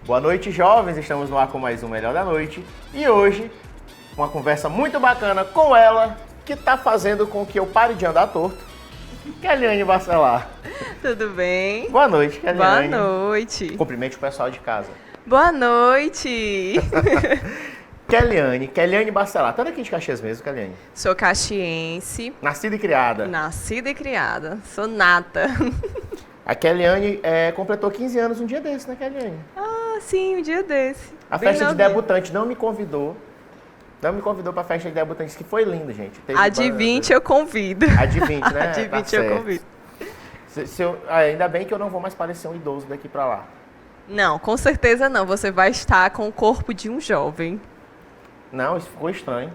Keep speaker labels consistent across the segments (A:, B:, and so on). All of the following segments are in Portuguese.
A: Boa noite, jovens. Estamos no ar com mais um Melhor da Noite. E hoje, uma conversa muito bacana com ela, que está fazendo com que eu pare de andar torto, Keliane Bacelar.
B: Tudo bem?
A: Boa noite, Keliane.
B: Boa noite.
A: Cumprimente o pessoal de casa.
B: Boa noite.
A: Keliane Bacelar. Tá daqui de Caxias mesmo, Keliane?
B: Sou caxiense.
A: Nascida e criada.
B: Nascida e criada. Sou nata.
A: A Keliane completou 15 anos um dia desse, né, Keliane?
B: Ah, sim, um dia desse.
A: A
B: Bem
A: festa de
B: novinha.
A: debutante não me convidou. Não me convidou pra festa de debutantes, que foi lindo, gente. Teve
B: A de 20 eu convido.
A: A de 20, né?
B: A de 20
A: Tá
B: eu
A: certo.
B: convido.
A: Ainda bem que eu não vou mais parecer um idoso daqui pra lá.
B: Não, com certeza não. Você vai estar com o corpo de um jovem.
A: Não, isso ficou estranho.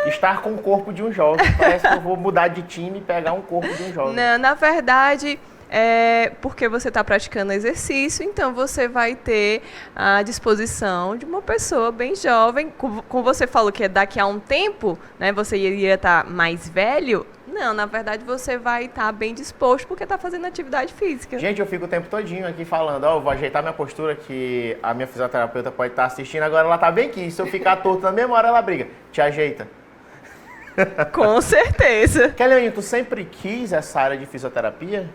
A: Estar com o corpo de um jovem. Parece que eu vou mudar de time e pegar um corpo de um jovem.
B: Não, na verdade, é porque você está praticando exercício, então você vai ter a disposição de uma pessoa bem jovem. Como você falou que daqui a um tempo, né, você iria estar mais velho. Não, na verdade você vai estar bem disposto porque está fazendo atividade física.
A: Gente, eu fico o tempo todinho aqui falando, eu vou ajeitar minha postura, que a minha fisioterapeuta pode estar assistindo, agora ela tá bem aqui. Se eu ficar torto na mesma hora, ela briga. Te ajeita.
B: Com certeza.
A: Keliane, tu sempre quis essa área de fisioterapia?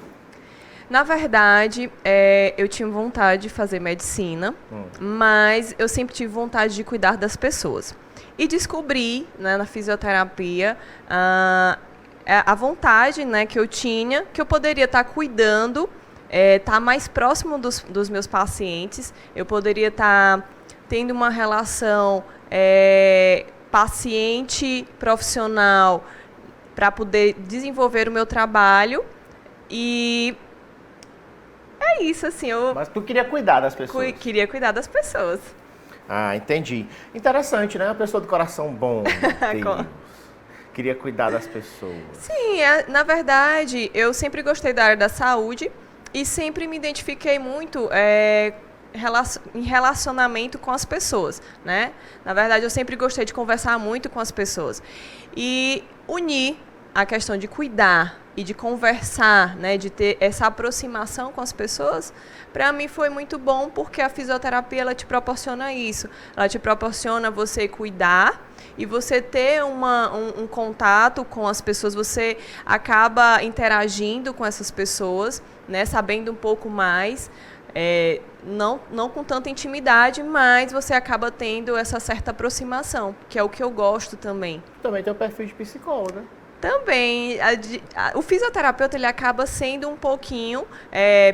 B: Na verdade, eu tinha vontade de fazer medicina, mas eu sempre tive vontade de cuidar das pessoas. E descobri, né, na fisioterapia, a vontade, né, que eu tinha, que eu poderia estar cuidando, estar mais próximo dos meus pacientes, eu poderia estar tendo uma relação paciente-profissional para poder desenvolver o meu trabalho. E é isso, assim, eu
A: Mas tu queria cuidar das pessoas.
B: queria cuidar das pessoas.
A: Ah, entendi. Interessante, né? Uma pessoa de coração bom. Deus. Queria cuidar das pessoas.
B: Sim, na verdade, eu sempre gostei da área da saúde e sempre me identifiquei muito em relacionamento com as pessoas, né? Na verdade, eu sempre gostei de conversar muito com as pessoas. E unir a questão de cuidar e de conversar, né, de ter essa aproximação com as pessoas, para mim foi muito bom, porque a fisioterapia ela te proporciona isso. Ela te proporciona você cuidar e você ter um contato com as pessoas, você acaba interagindo com essas pessoas, né, sabendo um pouco mais, não com tanta intimidade, mas você acaba tendo essa certa aproximação, que é o que eu gosto também.
A: Também tem o perfil de psicólogo, né?
B: Também, o fisioterapeuta ele acaba sendo um pouquinho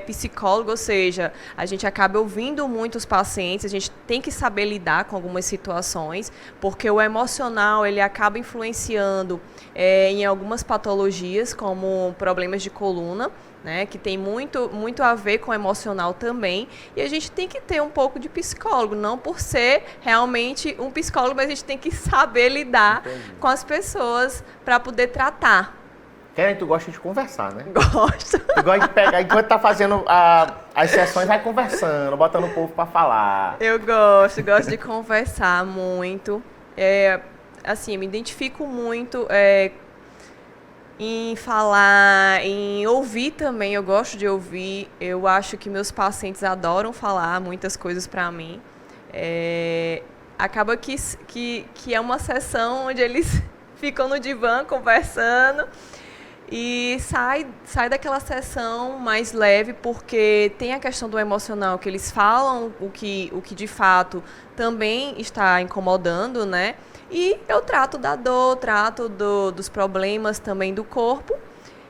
B: psicólogo, ou seja, a gente acaba ouvindo muito os pacientes, a gente tem que saber lidar com algumas situações, porque o emocional ele acaba influenciando em algumas patologias, como problemas de coluna, né, que tem muito a ver com o emocional também, e a gente tem que ter um pouco de psicólogo, não por ser realmente um psicólogo, mas a gente tem que saber lidar com as pessoas para poder tratar.
A: Keliane, tu gosta de conversar, né?
B: Gosto.
A: Tu gosta de pegar, enquanto tá fazendo as sessões, vai conversando, botando o povo pra falar.
B: Eu gosto de conversar muito. Assim, me identifico muito em falar, em ouvir também, eu gosto de ouvir. Eu acho que meus pacientes adoram falar muitas coisas para mim. Acaba que é uma sessão onde eles ficam no divã conversando e sai daquela sessão mais leve, porque tem a questão do emocional, que eles falam o que de fato também está incomodando, né? E eu trato da dor, trato dos problemas também do corpo,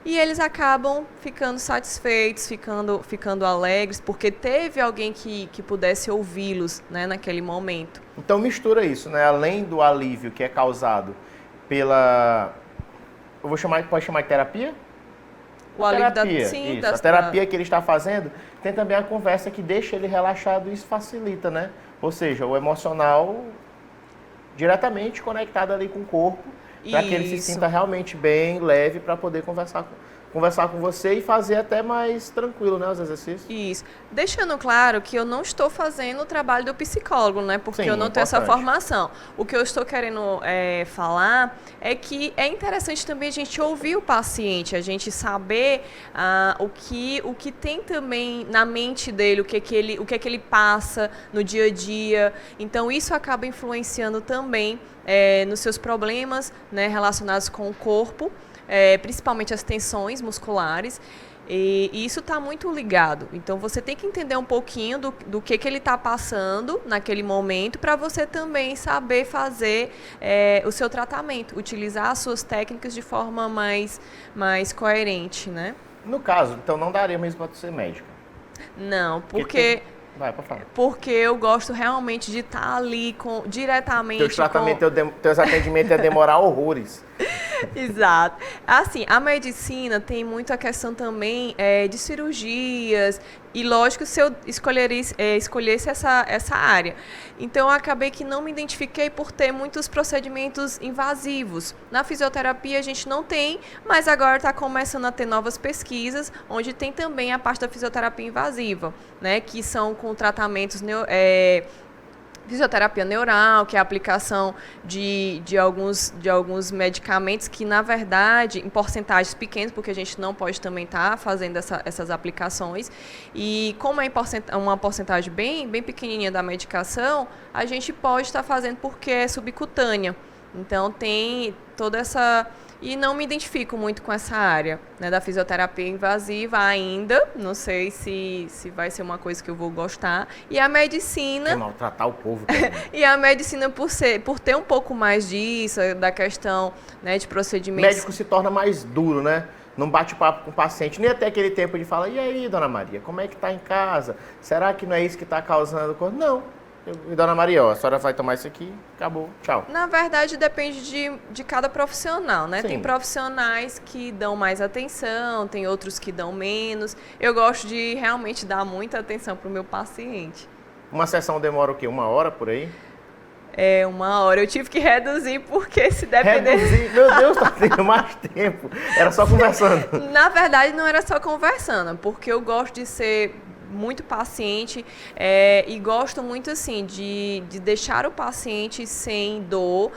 B: e eles acabam ficando satisfeitos, ficando alegres, porque teve alguém que pudesse ouvi-los, né, naquele momento.
A: Então mistura isso, né? Além do alívio que é causado pela... pode chamar de terapia?
B: O alívio
A: terapia,
B: sim,
A: isso. A terapia que ele está fazendo, tem também a conversa que deixa ele relaxado e isso facilita, né? Ou seja, o emocional diretamente conectado ali com o corpo, para que ele se sinta realmente bem, leve, para poder conversar conversar com você e fazer até mais tranquilo, né, os exercícios.
B: Isso. Deixando claro que eu não estou fazendo o trabalho do psicólogo, né? Porque
A: Sim,
B: eu não tenho essa
A: importante.
B: formação. O que eu estou querendo falar é que é interessante também a gente ouvir o paciente, a gente saber o que tem também na mente dele, o que é que ele passa no dia a dia. Então, isso acaba influenciando também nos seus problemas, né, relacionados com o corpo. Principalmente as tensões musculares, e isso está muito ligado. Então, você tem que entender um pouquinho do que ele está passando naquele momento, para você também saber fazer o seu tratamento, utilizar as suas técnicas de forma mais coerente, né?
A: No caso, então não daria mesmo para tu ser médica.
B: Não, porque...
A: Vai, pode falar.
B: Porque eu gosto realmente de estar ali diretamente
A: Teus atendimentos iam demorar horrores.
B: Exato. Assim, a medicina tem muito a questão também de cirurgias, e lógico, se eu escolhesse essa área. Então, eu acabei que não me identifiquei por ter muitos procedimentos invasivos. Na fisioterapia, a gente não tem, mas agora está começando a ter novas pesquisas, onde tem também a parte da fisioterapia invasiva, né, que são com tratamentos fisioterapia neural, que é a aplicação de alguns medicamentos que, na verdade, em porcentagens pequenas, porque a gente não pode também estar fazendo essas aplicações. E como é uma porcentagem bem pequenininha da medicação, a gente pode estar fazendo porque é subcutânea. Então, tem toda essa... E não me identifico muito com essa área, né, da fisioterapia invasiva ainda. Não sei se vai ser uma coisa que eu vou gostar. E a medicina...
A: É maltratar o povo.
B: E a medicina, por ter um pouco mais disso, da questão, né, de procedimentos...
A: O médico se torna mais duro, né? Não bate papo com o paciente, nem até aquele tempo de falar, e aí, dona Maria, como é que tá em casa? Será que não é isso que está causando... Não. E dona Maria, ó, a senhora vai tomar isso aqui, acabou, tchau.
B: Na verdade, depende de cada profissional, né?
A: Sim.
B: Tem profissionais que dão mais atenção, tem outros que dão menos. Eu gosto de realmente dar muita atenção para o meu paciente.
A: Uma sessão demora o quê? 1 hora por aí?
B: 1 hora. Eu tive que reduzir, porque se depender...
A: Reduzir? Meu Deus, tá tendo mais tempo. Era só conversando.
B: Na verdade, não era só conversando, porque eu gosto de ser muito paciente e gosto muito assim de deixar o paciente sem dor.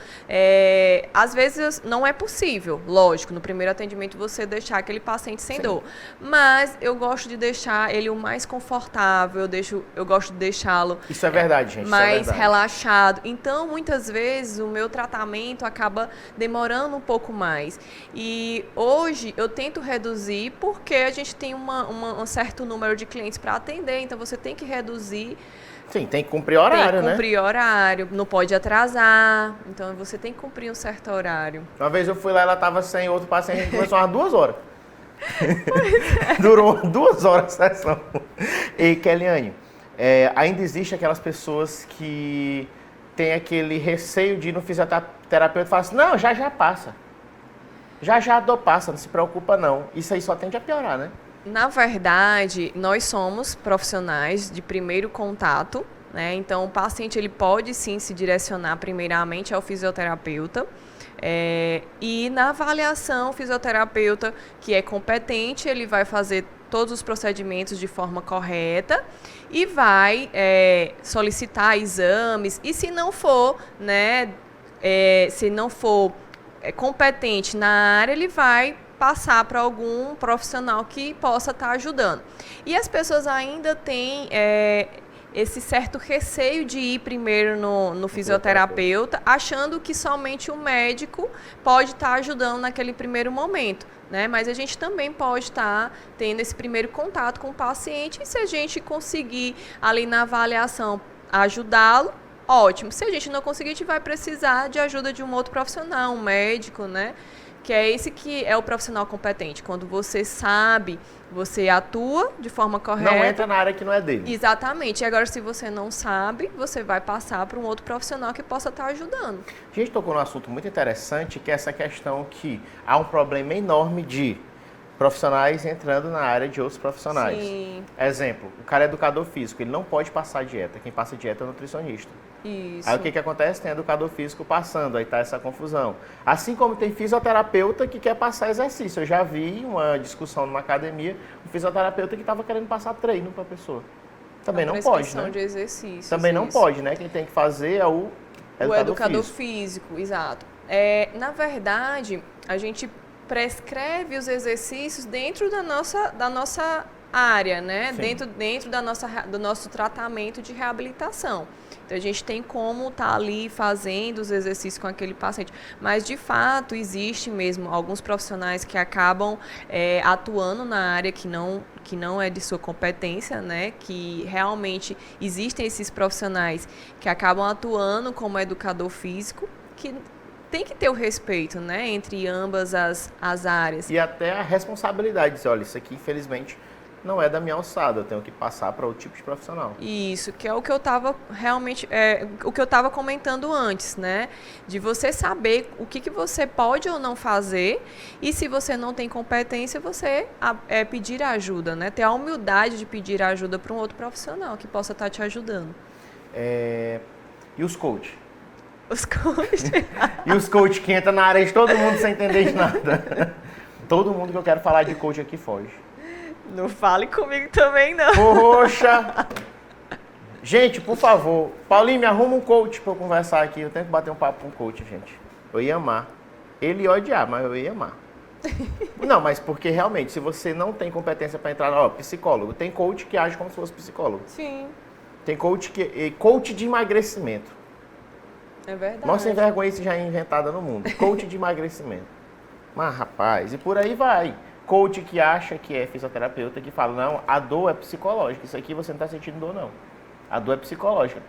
B: Às vezes não é possível, lógico, no primeiro atendimento você deixar aquele paciente sem dor, mas eu gosto de deixar ele o mais confortável, eu gosto de deixá-lo
A: isso é verdade, gente,
B: mais
A: isso é verdade.
B: relaxado. Então, muitas vezes o meu tratamento acaba demorando um pouco mais, e hoje eu tento reduzir, porque a gente tem um certo número de clientes para atender, então você tem que reduzir.
A: Sim, tem que cumprir horário, né?
B: Tem que cumprir horário, não pode atrasar, então você tem que cumprir um certo horário.
A: Uma vez eu fui lá, ela estava sem outro paciente, a gente começou umas 2 horas. Durou 2 horas a sessão. E, Keliane, ainda existe aquelas pessoas que têm aquele receio de ir no fisioterapeuta e falar assim, não, já passa. Já a dor passa, não se preocupa não. Isso aí só tende a piorar, né?
B: Na verdade, nós somos profissionais de primeiro contato, né? Então, o paciente ele pode sim se direcionar primeiramente ao fisioterapeuta. E na avaliação, o fisioterapeuta que é competente, ele vai fazer todos os procedimentos de forma correta e vai solicitar exames. E se não for, né, competente na área, ele vai passar para algum profissional que possa estar ajudando. E as pessoas ainda têm esse certo receio de ir primeiro no fisioterapeuta, achando que somente o médico pode estar ajudando naquele primeiro momento, né? Mas a gente também pode estar tendo esse primeiro contato com o paciente, e se a gente conseguir ali na avaliação ajudá-lo, ótimo. Se a gente não conseguir, a gente vai precisar de ajuda de um outro profissional, um médico, né? Que é esse que é o profissional competente. Quando você sabe, você atua de forma correta.
A: Não entra na área que não é dele.
B: Exatamente. E agora, se você não sabe, você vai passar para um outro profissional que possa estar ajudando.
A: A gente tocou num assunto muito interessante, que é essa questão que há um problema enorme de profissionais entrando na área de outros profissionais.
B: Sim.
A: Exemplo, o cara é educador físico, ele não pode passar dieta. Quem passa dieta é o nutricionista.
B: Isso.
A: Aí o que acontece? Tem educador físico passando, aí tá essa confusão. Assim como tem fisioterapeuta que quer passar exercício. Eu já vi uma discussão numa academia, um fisioterapeuta que estava querendo passar treino para a pessoa. Também não pode, né?
B: De exercícios,
A: Também não pode, né? Quem tem que fazer é o
B: educador físico, exato. Na verdade, a gente prescreve os exercícios dentro da nossa área, né? Dentro do nosso tratamento de reabilitação. Então, a gente tem como estar ali fazendo os exercícios com aquele paciente. Mas, de fato, existe mesmo alguns profissionais que acabam atuando na área que não é de sua competência, né? Que realmente existem esses profissionais que acabam atuando como educador físico, que tem que ter o respeito, né, entre ambas as áreas.
A: E até a responsabilidade, dizer, olha, isso aqui, infelizmente, não é da minha alçada, eu tenho que passar para outro tipo de profissional.
B: Isso, que é o que eu estava realmente, o que eu estava comentando antes, né, de você saber o que você pode ou não fazer, e se você não tem competência, você pedir ajuda, né, ter a humildade de pedir ajuda para um outro profissional que possa estar te ajudando.
A: E os coaches?
B: Os coaches.
A: E os coaches que entram na área de todo mundo sem entender de nada. Todo mundo que eu quero falar de coach aqui foge.
B: Não fale comigo também, não.
A: Poxa! Gente, por favor, Paulinho, me arruma um coach pra eu conversar aqui. Eu tenho que bater um papo com um coach, gente. Eu ia amar. Ele ia odiar, mas eu ia amar. Não, mas porque realmente, se você não tem competência para entrar, psicólogo, tem coach que age como se fosse psicólogo.
B: Sim.
A: Tem coach de emagrecimento.
B: É verdade.
A: Mó sem vergonha isso já é inventada no mundo. Coach de emagrecimento. Mas, rapaz, e por aí vai. Coach que acha que é fisioterapeuta, que fala, não, a dor é psicológica. Isso aqui você não está sentindo dor, não. A dor é psicológica.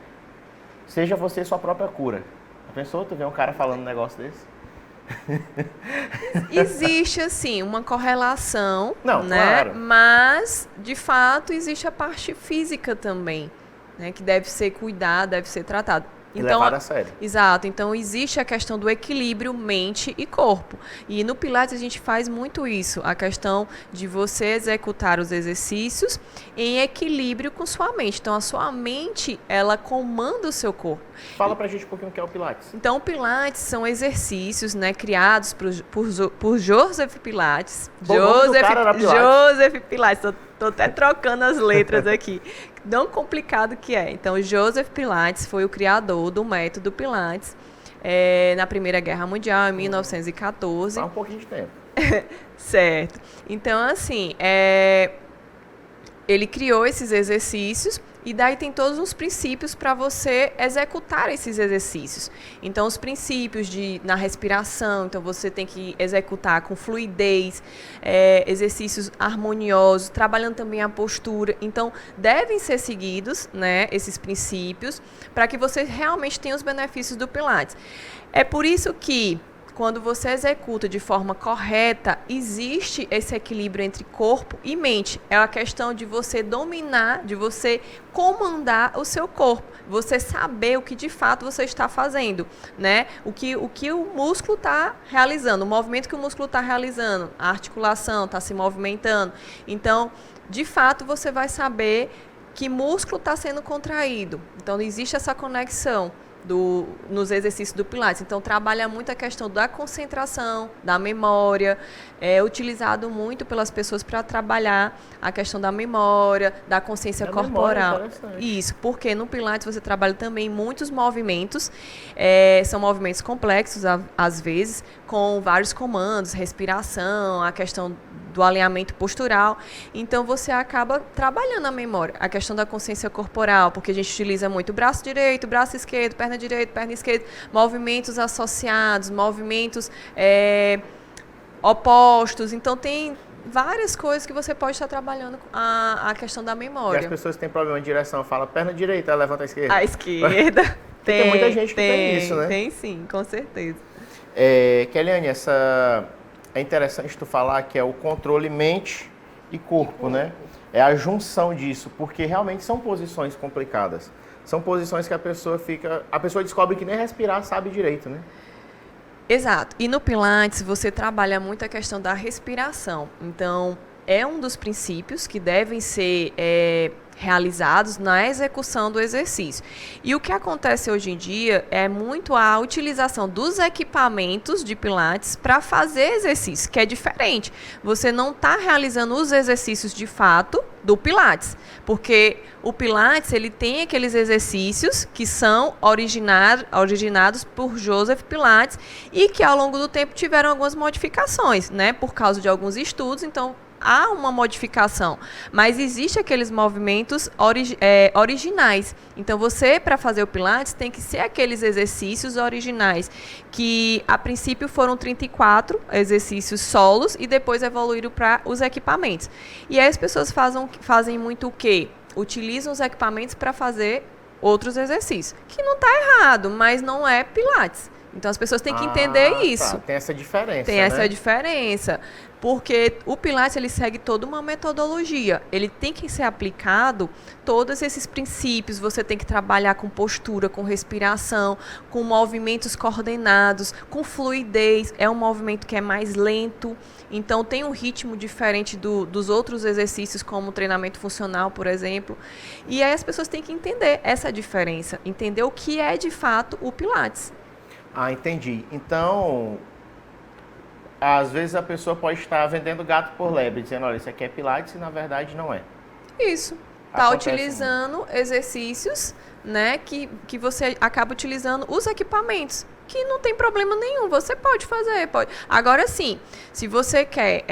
A: Seja você sua própria cura. Já pensou? Tu vê um cara falando um negócio desse?
B: Existe, assim, uma correlação,
A: não,
B: né?
A: Claro.
B: Mas, de fato, existe a parte física também, né? Que deve ser cuidada, deve ser tratada.
A: Então, levado a sério.
B: Exato. Então, existe a questão do equilíbrio mente e corpo. E no Pilates a gente faz muito isso. A questão de você executar os exercícios em equilíbrio com sua mente. Então, a sua mente, ela comanda o seu corpo.
A: Fala pra gente um pouquinho o que é o Pilates.
B: Então, o Pilates são exercícios, né, criados por Joseph Pilates. Joseph Pilates. Tô até trocando as letras aqui. Tão complicado que é. Então, Joseph Pilates foi o criador do método Pilates na Primeira Guerra Mundial, em 1914.
A: Faz um pouquinho de tempo.
B: Certo. Então, assim, ele criou esses exercícios e daí tem todos os princípios para você executar esses exercícios. Então, os princípios na respiração, então você tem que executar com fluidez, exercícios harmoniosos, trabalhando também a postura. Então, devem ser seguidos, né, esses princípios para que você realmente tenha os benefícios do Pilates. É por isso que quando você executa de forma correta, existe esse equilíbrio entre corpo e mente. É a questão de você dominar, de você comandar o seu corpo. Você saber o que de fato você está fazendo, né? O que o músculo está realizando, o movimento que o músculo está realizando, a articulação está se movimentando. Então, de fato, você vai saber que músculo está sendo contraído. Então, existe essa conexão nos exercícios do Pilates. Então, trabalha muito a questão da concentração, da memória. É utilizado muito pelas pessoas para trabalhar a questão da memória, da consciência corporal. Isso, porque no Pilates você trabalha também muitos movimentos. São movimentos complexos, às vezes, com vários comandos, respiração, a questão do alinhamento postural. Então, você acaba trabalhando a memória, a questão da consciência corporal, porque a gente utiliza muito braço direito, braço esquerdo, perna direita, perna esquerda, movimentos associados, movimentos opostos. Então, tem várias coisas que você pode estar trabalhando a questão da memória.
A: E as pessoas que têm problema de direção, fala perna direita, levanta a esquerda.
B: A esquerda.
A: Tem muita gente que tem isso, né?
B: Tem sim, com certeza.
A: Keliane, é interessante tu falar que é o controle mente e corpo, né? É a junção disso, porque realmente são posições complicadas. São posições que a pessoa descobre que nem respirar sabe direito, né?
B: Exato. E no Pilates você trabalha muito a questão da respiração. Então, é um dos princípios que devem ser realizados na execução do exercício. E o que acontece hoje em dia é muito a utilização dos equipamentos de Pilates para fazer exercício, que é diferente. Você não está realizando os exercícios de fato do Pilates, porque o Pilates ele tem aqueles exercícios que são originados por Joseph Pilates e que ao longo do tempo tiveram algumas modificações, né, por causa de alguns estudos. Então há uma modificação, mas existem aqueles movimentos originais. Então, você, para fazer o Pilates, tem que ser aqueles exercícios originais, que a princípio foram 34 exercícios solos e depois evoluíram para os equipamentos. E aí as pessoas fazem muito o quê? Utilizam os equipamentos para fazer outros exercícios, que não está errado, mas não é Pilates. Então, as pessoas têm que entender isso.
A: Tá. Tem essa diferença,
B: Tem essa diferença. Porque o Pilates, ele segue toda uma metodologia. Ele tem que ser aplicado todos esses princípios. Você tem que trabalhar com postura, com respiração, com movimentos coordenados, com fluidez. É um movimento que é mais lento. Então, tem um ritmo diferente dos outros exercícios, como o treinamento funcional, por exemplo. E aí as pessoas têm que entender essa diferença. Entender o que é, de fato, o Pilates.
A: Ah, entendi. Então, às vezes a pessoa pode estar vendendo gato por lebre, dizendo, olha, isso aqui é Pilates e na verdade não é.
B: Isso. Está utilizando exercícios, né, que você acaba utilizando os equipamentos, que não tem problema nenhum, você pode fazer, pode. Agora sim, se você quer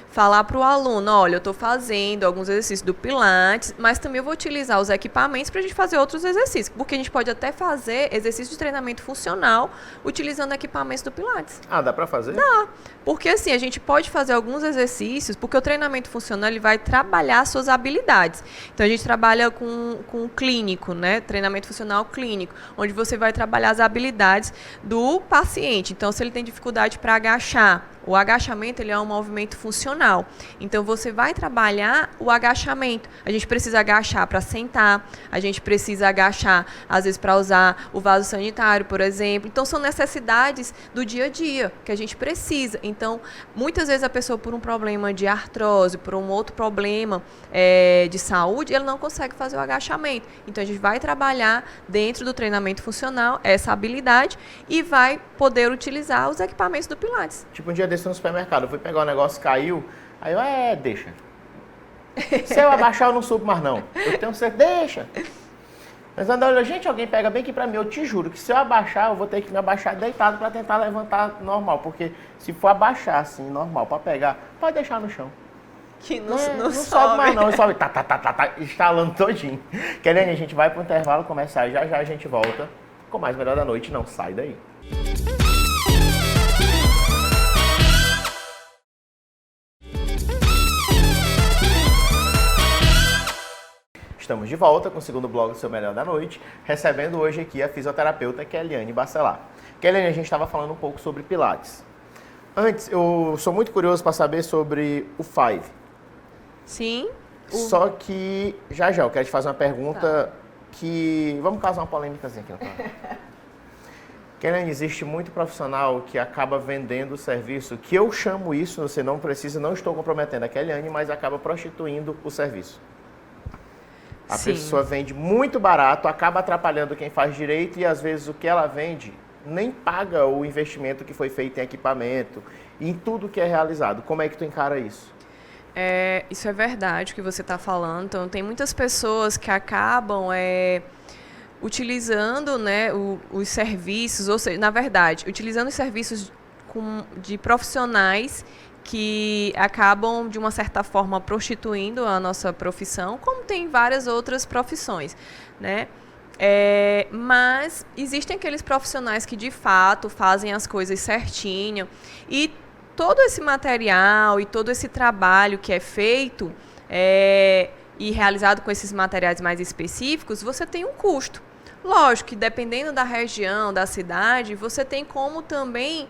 B: falar para o aluno, olha, eu estou fazendo alguns exercícios do Pilates, mas também eu vou utilizar os equipamentos para a gente fazer outros exercícios, porque a gente pode até fazer exercício de treinamento funcional utilizando equipamentos do Pilates.
A: Ah, dá para fazer?
B: Dá, porque assim, a gente pode fazer alguns exercícios, porque o treinamento funcional ele vai trabalhar suas habilidades. Então, a gente trabalha com o clínico, né? Treinamento funcional clínico, onde você vai trabalhar as habilidades do paciente. Então, se ele tem dificuldade para agachar, o agachamento ele é um movimento funcional. Então, você vai trabalhar o agachamento. A gente precisa agachar para sentar, a gente precisa agachar, às vezes, para usar o vaso sanitário, por exemplo. Então, são necessidades do dia a dia que a gente precisa. Então, muitas vezes a pessoa, por um problema de artrose, por um outro problema de saúde, ela não consegue fazer o agachamento. Então, a gente vai trabalhar dentro do treinamento funcional essa habilidade e vai poder utilizar os equipamentos do Pilates.
A: Tipo, um dia desse no supermercado, eu fui pegar um negócio, caiu, aí eu, deixa. Se eu abaixar, eu não subo mais não. Eu tenho certeza, deixa. Mas olha, gente, alguém pega bem aqui pra mim, eu te juro que se eu abaixar, eu vou ter que me abaixar deitado pra tentar levantar normal, porque se for abaixar assim, normal, pra pegar, pode deixar no chão.
B: Que não
A: sobe mais não, sobe, tá, estalando todinho. Kelene, a gente vai pro intervalo começar, já a gente volta com mais Melhor da Noite, não sai daí. Estamos de volta com o segundo bloco do Seu Melhor da Noite, recebendo hoje aqui a fisioterapeuta Keliane Bacelar. Keliane, a gente estava falando um pouco sobre Pilates. Antes, eu sou muito curioso para saber sobre o Five.
B: Sim.
A: Só que, já eu quero te fazer uma pergunta que... Vamos causar uma polêmicazinha aqui no canal. Keliane, existe muito profissional que acaba vendendo o serviço, que eu chamo isso, você não precisa, não estou comprometendo a Keliane, mas acaba prostituindo o serviço. A pessoa vende muito barato, acaba atrapalhando quem faz direito e às vezes o que ela vende nem paga o investimento que foi feito em equipamento e em tudo que é realizado. Como é que tu encara isso?
B: Isso é verdade o que você está falando. Então, tem muitas pessoas que acabam utilizando, né, os serviços, ou seja, na verdade, utilizando os serviços de profissionais que acabam, de uma certa forma, prostituindo a nossa profissão, como tem várias outras profissões, né? Mas existem aqueles profissionais que, de fato, fazem as coisas certinho e todo esse material e todo esse trabalho que é feito e realizado com esses materiais mais específicos, você tem um custo. Lógico que, dependendo da região, da cidade, você tem como também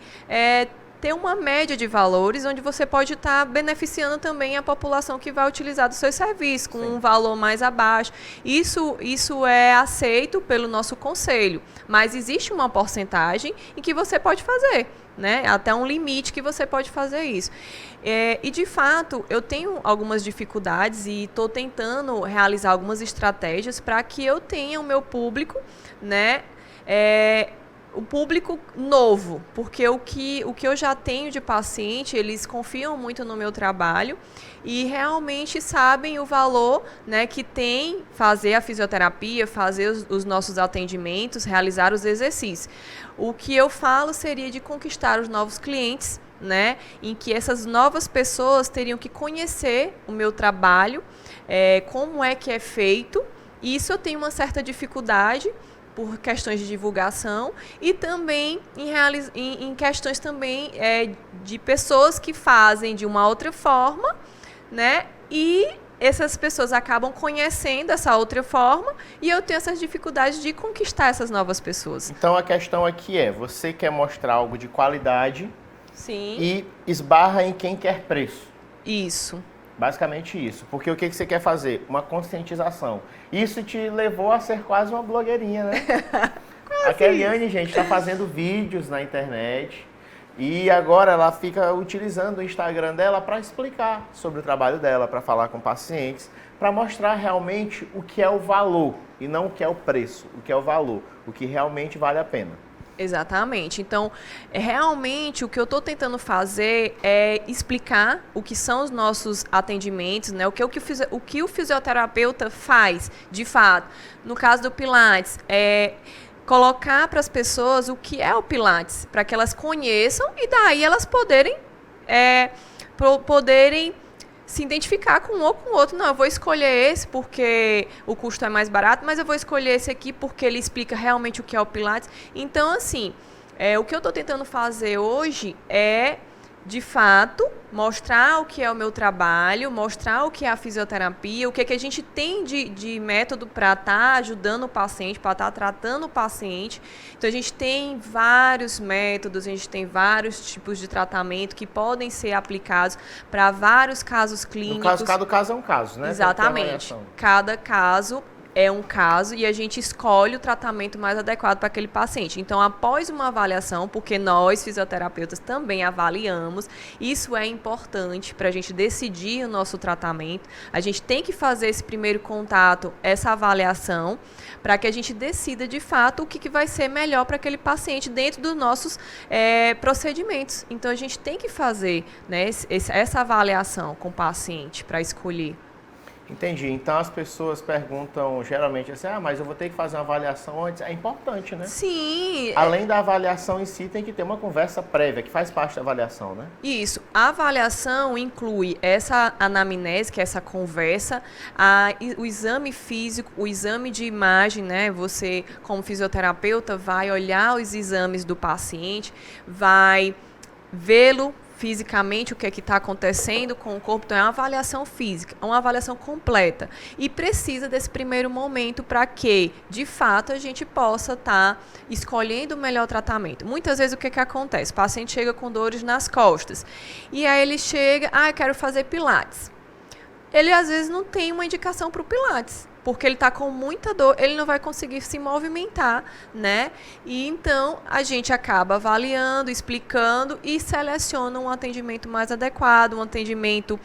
B: ter uma média de valores onde você pode estar beneficiando também a população que vai utilizar dos seus serviços, com um valor mais abaixo. Isso é aceito pelo nosso conselho, mas existe uma porcentagem em que você pode fazer, né? Até um limite que você pode fazer isso. E, de fato, eu tenho algumas dificuldades e estou tentando realizar algumas estratégias para que eu tenha o meu público, né? O público novo, porque o que eu já tenho de paciente, eles confiam muito no meu trabalho e realmente sabem o valor, né, que tem fazer a fisioterapia, fazer os nossos atendimentos, realizar os exercícios. O que eu falo seria de conquistar os novos clientes, né, em que essas novas pessoas teriam que conhecer o meu trabalho, como é que é feito. Isso eu tenho uma certa dificuldade, por questões de divulgação e também em questões também de pessoas que fazem de uma outra forma, né? E essas pessoas acabam conhecendo essa outra forma e eu tenho essas dificuldades de conquistar essas novas pessoas.
A: Então a questão aqui você quer mostrar algo de qualidade.
B: Sim.
A: E esbarra em quem quer preço.
B: Isso.
A: Basicamente isso. Porque o que você quer fazer? Uma conscientização. Isso te levou a ser quase uma blogueirinha, né? A Keliane, gente, está fazendo vídeos na internet e agora ela fica utilizando o Instagram dela para explicar sobre o trabalho dela, para falar com pacientes, para mostrar realmente o que é o valor e não o que é o preço, o que é o valor, o que realmente vale a pena.
B: Exatamente. Então, realmente, o que eu estou tentando fazer é explicar o que são os nossos atendimentos, né? O que o fisioterapeuta faz, de fato. No caso do Pilates, colocar para as pessoas o que é o Pilates, para que elas conheçam e daí elas poderem se identificar com um ou com o outro. Não, eu vou escolher esse porque o custo é mais barato, mas eu vou escolher esse aqui porque ele explica realmente o que é o Pilates. Então, assim, o que eu estou tentando fazer hoje é, de fato, mostrar o que é o meu trabalho, mostrar o que é a fisioterapia, o que é que a gente tem de método para estar ajudando o paciente, para estar tratando o paciente. Então, a gente tem vários métodos, a gente tem vários tipos de tratamento que podem ser aplicados para vários casos clínicos.
A: No caso, cada caso é um caso, né?
B: Exatamente. Cada caso é um caso e a gente escolhe o tratamento mais adequado para aquele paciente. Então, após uma avaliação, porque nós, fisioterapeutas, também avaliamos, isso é importante para a gente decidir o nosso tratamento. A gente tem que fazer esse primeiro contato, essa avaliação, para que a gente decida, de fato, o que vai ser melhor para aquele paciente dentro dos nossos procedimentos. Então, a gente tem que fazer, né, essa avaliação com o paciente para escolher.
A: Entendi. Então as pessoas perguntam geralmente assim, mas eu vou ter que fazer uma avaliação antes. É importante, né?
B: Sim.
A: Além da avaliação em si, tem que ter uma conversa prévia, que faz parte da avaliação, né?
B: Isso. A avaliação inclui essa anamnese, que é essa conversa, o exame físico, o exame de imagem, né? Você, como fisioterapeuta, vai olhar os exames do paciente, vai vê-lo fisicamente, o que é que está acontecendo com o corpo. Então, é uma avaliação física, uma avaliação completa. E precisa desse primeiro momento para que, de fato, a gente possa estar escolhendo o melhor tratamento. Muitas vezes, o que acontece? O paciente chega com dores nas costas. E aí ele chega, eu quero fazer Pilates. Ele, às vezes, não tem uma indicação para o Pilates, porque ele está com muita dor, ele não vai conseguir se movimentar, né? E então a gente acaba avaliando, explicando e seleciona um atendimento mais adequado, um atendimento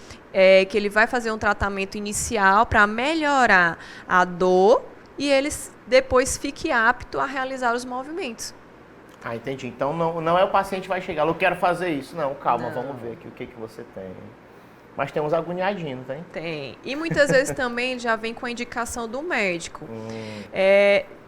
B: que ele vai fazer um tratamento inicial para melhorar a dor e ele depois fique apto a realizar os movimentos.
A: Entendi. Então não é o paciente que vai chegar, eu quero fazer isso. Não, calma, vamos ver aqui o que você tem. Mas tem uns agoniadinhos, tem?
B: Tem. E muitas vezes também já vem com a indicação do médico.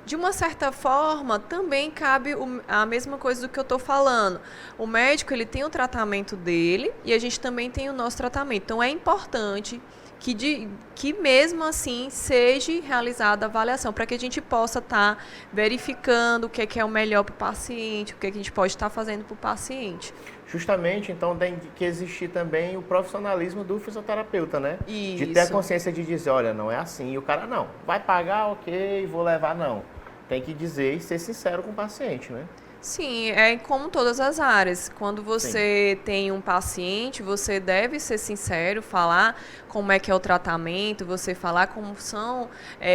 B: De uma certa forma, também cabe a mesma coisa do que eu estou falando. O médico, ele tem o tratamento dele e a gente também tem o nosso tratamento. Então, é importante que mesmo assim seja realizada a avaliação, para que a gente possa estar verificando o que é o melhor para o paciente, o que a gente pode estar fazendo para o paciente.
A: Justamente, então, tem que existir também o profissionalismo do fisioterapeuta, né?
B: Isso.
A: De ter a consciência de dizer, olha, não é assim. E o cara, não, vai pagar, ok, vou levar, não. Tem que dizer e ser sincero com o paciente, né?
B: Sim, é como todas as áreas. Quando você tem um paciente, você deve ser sincero, falar como é que é o tratamento, você falar como são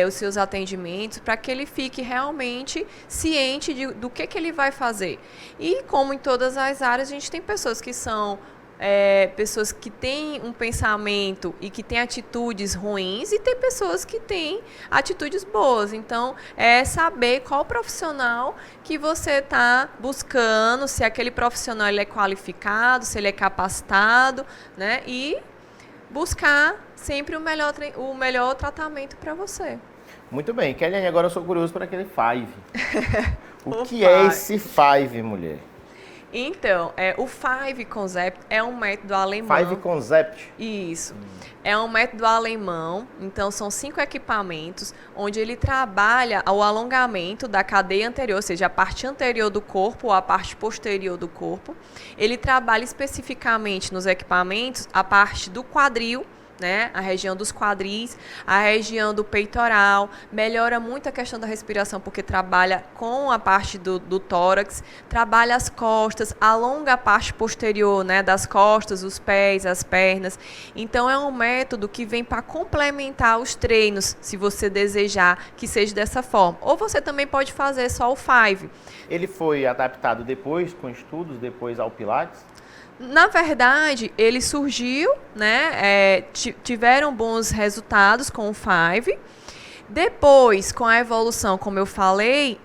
B: os seus atendimentos, para que ele fique realmente ciente do que ele vai fazer. E como em todas as áreas, a gente tem pessoas que são pessoas que têm um pensamento e que têm atitudes ruins e tem pessoas que têm atitudes boas. Então, é saber qual profissional que você está buscando, se aquele profissional ele é qualificado, se ele é capacitado, né? E buscar sempre o melhor tratamento para você.
A: Muito bem. Keliane, agora eu sou curioso para aquele Five. O que é esse Five, mulher?
B: Então, o Five Concept é um método alemão.
A: Five Concept?
B: Isso. É um método alemão, então são 5 equipamentos, onde ele trabalha o alongamento da cadeia anterior, ou seja, a parte anterior do corpo ou a parte posterior do corpo. Ele trabalha especificamente nos equipamentos a parte do quadril, né? A região dos quadris, a região do peitoral, melhora muito a questão da respiração porque trabalha com a parte do tórax, trabalha as costas, alonga a parte posterior, né, das costas, os pés, as pernas. Então é um método que vem para complementar os treinos, se você desejar que seja dessa forma. Ou você também pode fazer só o Five.
A: Ele foi adaptado depois, com estudos, depois ao Pilates?
B: Na verdade, ele surgiu, né? Tiveram bons resultados com o Five. Depois, com a evolução, como eu falei,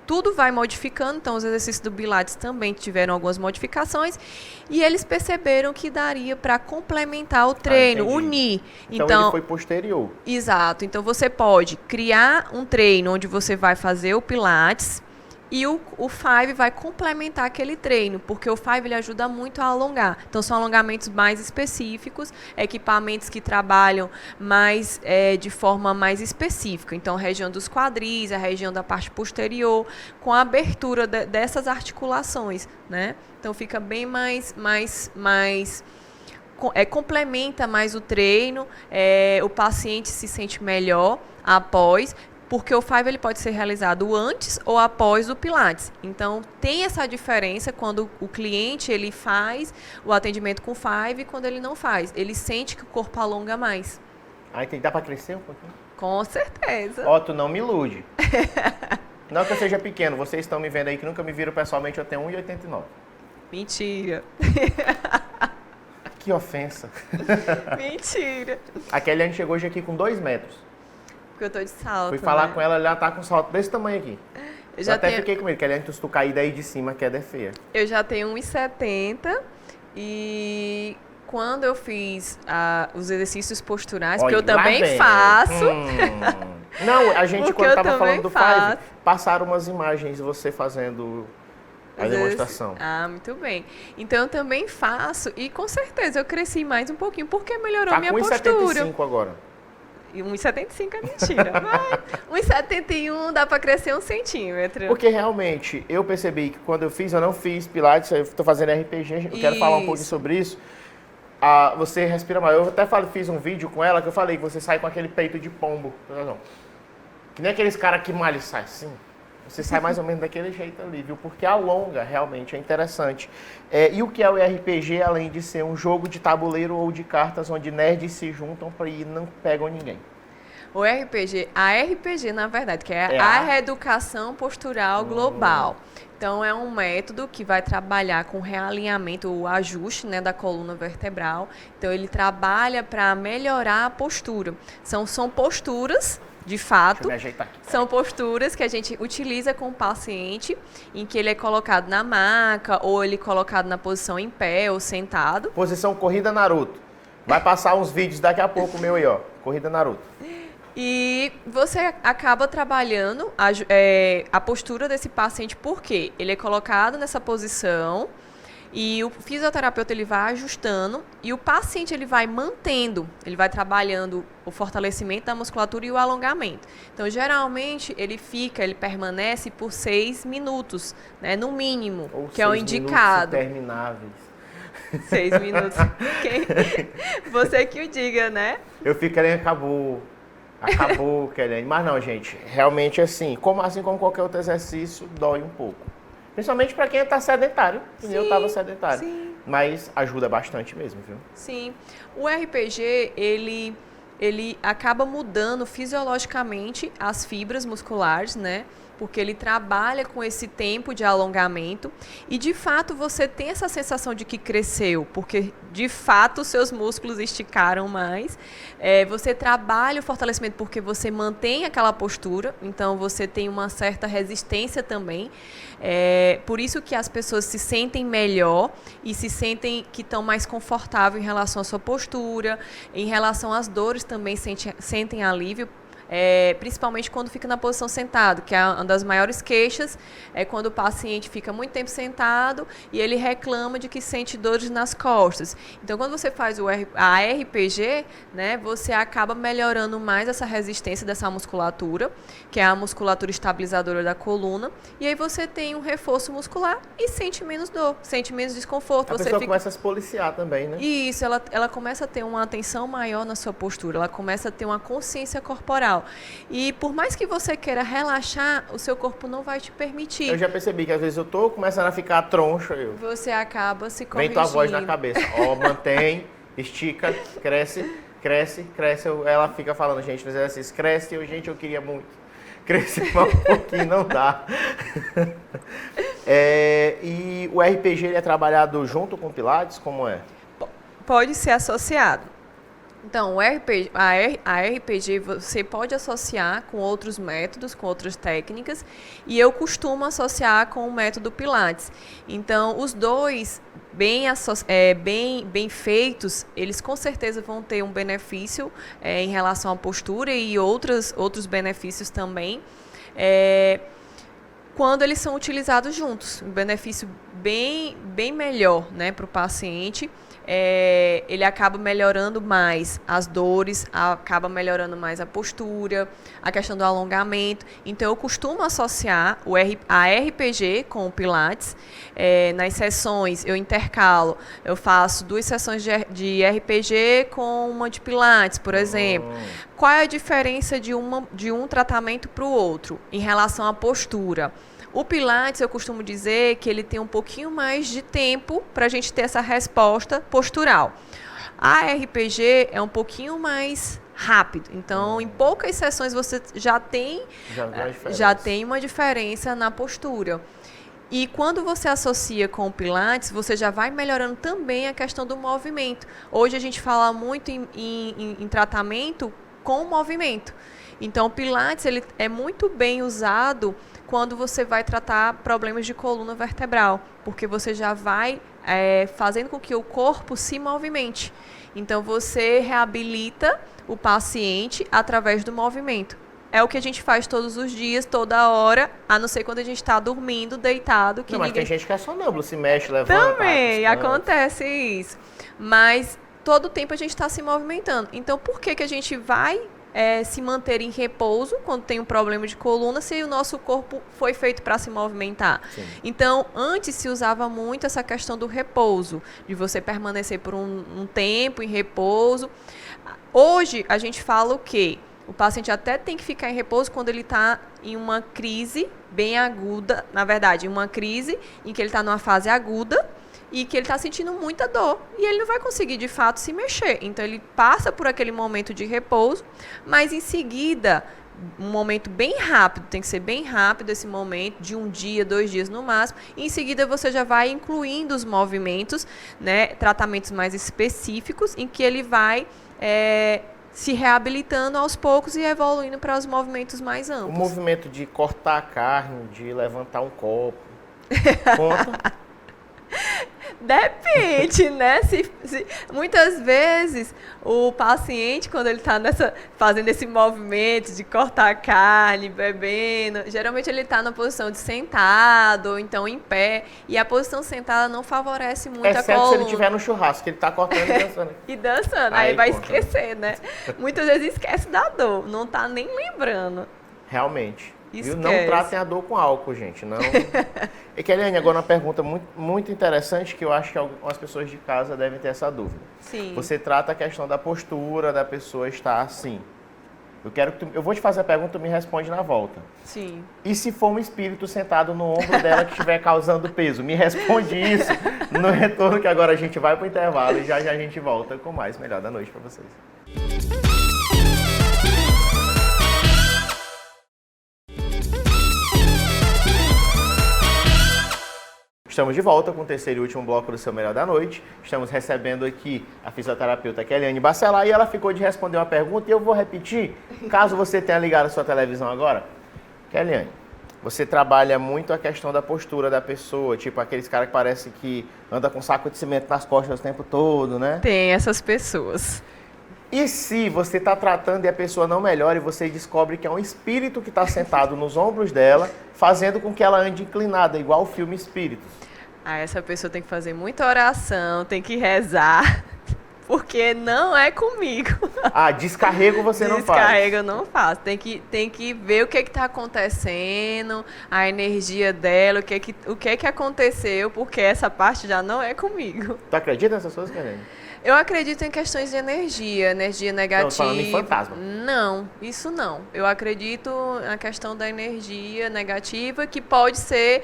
B: tudo vai modificando. Então, os exercícios do Pilates também tiveram algumas modificações. E eles perceberam que daria para complementar o treino, unir.
A: Então, ele foi posterior.
B: Exato. Então, você pode criar um treino onde você vai fazer o Pilates. E o Five vai complementar aquele treino, porque o Five ele ajuda muito a alongar. Então, são alongamentos mais específicos, equipamentos que trabalham mais de forma mais específica. Então, a região dos quadris, a região da parte posterior, com a abertura dessas articulações, né? Então, fica bem complementa mais o treino, o paciente se sente melhor após. Porque o Five ele pode ser realizado antes ou após o Pilates. Então, tem essa diferença quando o cliente ele faz o atendimento com Five e quando ele não faz. Ele sente que o corpo alonga mais.
A: Dá para crescer um pouquinho?
B: Com certeza.
A: Tu não me ilude. Não que eu seja pequeno, vocês estão me vendo aí que nunca me viram pessoalmente, eu tenho 1,89.
B: Mentira.
A: Que ofensa.
B: Mentira.
A: A Keliane chegou hoje aqui com 2 metros.
B: Porque eu tô de salto.
A: Fui falar com ela, ela tá com salto desse tamanho aqui. Eu até fiquei com medo, Keliane, se tu cair daí de cima, a queda é feia.
B: Eu já tenho 1,70 e quando eu fiz os exercícios posturais, porque eu também faço.
A: Não, a gente quando tava falando do Five, passaram umas imagens de você fazendo a demonstração.
B: Muito bem. Então eu também faço e com certeza eu cresci mais um pouquinho, porque melhorou minha postura.
A: Tá com 1,75 agora.
B: 1,75 é mentira. 1,71 dá para crescer 1 centímetro.
A: Porque realmente, eu percebi que quando eu não fiz Pilates, eu estou fazendo RPG, eu quero falar um pouquinho sobre isso. Você respira mais. Eu até fiz um vídeo com ela que eu falei que você sai com aquele peito de pombo. Que nem aqueles caras que malham sai assim. Você sai mais ou menos daquele jeito ali, viu? Porque alonga, realmente, é interessante. E o que é o RPG, além de ser um jogo de tabuleiro ou de cartas onde nerds se juntam e não pegam ninguém?
B: A RPG, na verdade, que é a reeducação postural global. Então, é um método que vai trabalhar com realinhamento, o ajuste, né, da coluna vertebral. Então, ele trabalha para melhorar a postura. São posturas, de fato, são posturas que a gente utiliza com o paciente, em que ele é colocado na maca, ou ele é colocado na posição em pé ou sentado.
A: Posição corrida Naruto. Vai passar uns vídeos daqui a pouco meu aí, ó. Corrida Naruto.
B: E você acaba trabalhando a postura desse paciente, porque ele é colocado nessa posição e o fisioterapeuta ele vai ajustando e o paciente ele vai mantendo, ele vai trabalhando o fortalecimento da musculatura e o alongamento. Então, geralmente, ele permanece por 6 minutos, né, no mínimo, que é o indicado.
A: 6 minutos intermináveis.
B: 6 minutos. Você que o diga, né?
A: Eu ficaria, acabou, Keliane. Mas não, gente, realmente assim como qualquer outro exercício, dói um pouco. Principalmente para quem está sedentário,
B: Sim,
A: eu estava sedentário.
B: sim.
A: Mas ajuda bastante mesmo, viu?
B: Sim. O RPG, ele acaba mudando fisiologicamente as fibras musculares, né? Porque ele trabalha com esse tempo de alongamento e, de fato, você tem essa sensação de que cresceu, porque, de fato, seus músculos esticaram mais. Você trabalha o fortalecimento porque você mantém aquela postura, então você tem uma certa resistência também. Por isso que as pessoas se sentem melhor e se sentem que estão mais confortáveis em relação à sua postura, em relação às dores também sentem alívio. Principalmente quando fica na posição sentado, que é uma das maiores queixas, é quando o paciente fica muito tempo sentado e ele reclama de que sente dores nas costas. Então, quando você faz a RPG, né, você acaba melhorando mais essa resistência dessa musculatura, que é a musculatura estabilizadora da coluna, e aí você tem um reforço muscular e sente menos dor, sente menos desconforto.
A: A pessoa começa a se policiar também, né?
B: Isso, ela começa a ter uma atenção maior na sua postura, ela começa a ter uma consciência corporal. E por mais que você queira relaxar, o seu corpo não vai te permitir.
A: Eu já percebi que às vezes eu tô começando a ficar troncho.
B: Você acaba se corrigindo.
A: Vem tua voz na cabeça. Ó, mantém, estica, cresce, cresce, cresce. Ela fica falando, gente, nos exercícios, cresce. Gente, eu queria muito. Cresce mais um pouquinho, não dá. E o RPG ele é trabalhado junto com o Pilates, como é?
B: Pode ser associado. Então, a RPG você pode associar com outros métodos, com outras técnicas, e eu costumo associar com o método Pilates. Então, os dois, bem feitos, eles com certeza vão ter um benefício em relação à postura e outros benefícios também, quando eles são utilizados juntos. Um benefício bem melhor, né, para o paciente. Ele acaba melhorando mais as dores, acaba melhorando mais a postura, a questão do alongamento. Então, eu costumo associar a RPG com o Pilates. Nas sessões, eu intercalo. Eu faço 2 sessões de RPG com uma de Pilates, por exemplo. Qual é a diferença de um tratamento para o outro em relação à postura? O Pilates, eu costumo dizer que ele tem um pouquinho mais de tempo para a gente ter essa resposta postural. A RPG é um pouquinho mais rápido. Então, em poucas sessões você já tem uma diferença na postura. E quando você associa com o Pilates, você já vai melhorando também a questão do movimento. Hoje a gente fala muito em tratamento com movimento. Então, o Pilates ele é muito bem usado quando você vai tratar problemas de coluna vertebral, porque você já vai fazendo com que o corpo se movimente. Então, você reabilita o paciente através do movimento. É o que a gente faz todos os dias, toda hora, a não ser quando a gente está dormindo, deitado.
A: Mas tem gente que é sonâmbulo, se mexe, levanta.
B: Também, acontece isso. Mas todo tempo a gente está se movimentando. Então, por que a gente vai se manter em repouso quando tem um problema de coluna se o nosso corpo foi feito para se movimentar? Sim. Então, antes se usava muito essa questão do repouso, de você permanecer por um tempo em repouso. Hoje, a gente fala o quê? O paciente até tem que ficar em repouso quando ele está em uma crise bem aguda, na verdade, em uma crise em que ele está numa fase aguda, e que ele está sentindo muita dor e ele não vai conseguir de fato se mexer. Então ele passa por aquele momento de repouso, mas em seguida, um momento bem rápido, tem que ser bem rápido esse momento, de 1 dia, 2 dias no máximo, e em seguida você já vai incluindo os movimentos, né, tratamentos mais específicos, em que ele vai se reabilitando aos poucos e evoluindo para os movimentos mais amplos.
A: O movimento de cortar a carne, de levantar um copo, conta?
B: Depende, né? Muitas vezes o paciente, quando ele está fazendo esse movimento de cortar a carne, bebendo, geralmente ele está na posição de sentado ou então em pé, e a posição sentada não favorece muito a coluna.
A: Se ele estiver no churrasco, que ele está cortando e dançando.
B: E dançando, aí vai esquecer, né? Muitas vezes esquece da dor, não está nem lembrando.
A: Realmente. Não tratem a dor com álcool, gente. Não. E Keliane, agora uma pergunta muito, muito interessante que eu acho que algumas pessoas de casa devem ter essa dúvida.
B: Sim.
A: Você trata a questão da postura da pessoa estar assim. Eu vou te fazer a pergunta, tu me responde na volta.
B: Sim.
A: E se for um espírito sentado no ombro dela que estiver causando peso? Me responde isso no retorno, que agora a gente vai pro intervalo e já a gente volta com mais Melhor da Noite para vocês. Estamos de volta com o terceiro e último bloco do seu Melhor da Noite. Estamos recebendo aqui a fisioterapeuta Keliane Bacelar e ela ficou de responder uma pergunta e eu vou repetir, caso você tenha ligado a sua televisão agora. Keliane, você trabalha muito a questão da postura da pessoa, tipo aqueles caras que parece que anda com saco de cimento nas costas o tempo todo, né?
B: Tem essas pessoas.
A: E se você está tratando e a pessoa não melhora e você descobre que é um espírito que está sentado nos ombros dela, fazendo com que ela ande inclinada, igual o filme Espíritos?
B: Essa pessoa tem que fazer muita oração, tem que rezar, porque não é comigo.
A: Descarrego você não faz?
B: Descarrego eu não faço. Tem que ver o que está acontecendo, a energia dela, o que aconteceu, porque essa parte já não é comigo.
A: Tu acredita nessas coisas, Keliane?
B: Eu acredito em questões de energia negativa.
A: Não, falando em fantasma.
B: Não, isso não. Eu acredito na questão da energia negativa, que pode ser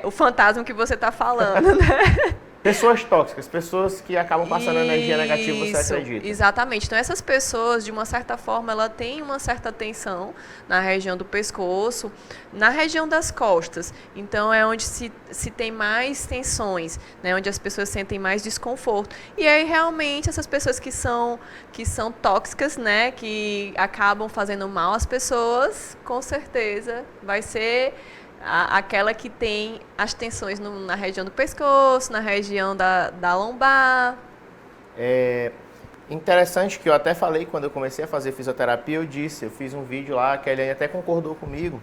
B: o fantasma que você está falando, né?
A: Pessoas tóxicas, pessoas que acabam passando energia negativa, você acredita?
B: Exatamente. Então, essas pessoas, de uma certa forma, ela tem uma certa tensão na região do pescoço, na região das costas. Então, é onde se tem mais tensões, né? Onde as pessoas sentem mais desconforto. E aí, realmente, essas pessoas que são tóxicas, né? Que acabam fazendo mal às pessoas, com certeza vai ser aquela que tem as tensões na região do pescoço, na região da lombar.
A: É interessante que eu até falei quando eu comecei a fazer fisioterapia, eu fiz um vídeo lá, que a Eliane até concordou comigo,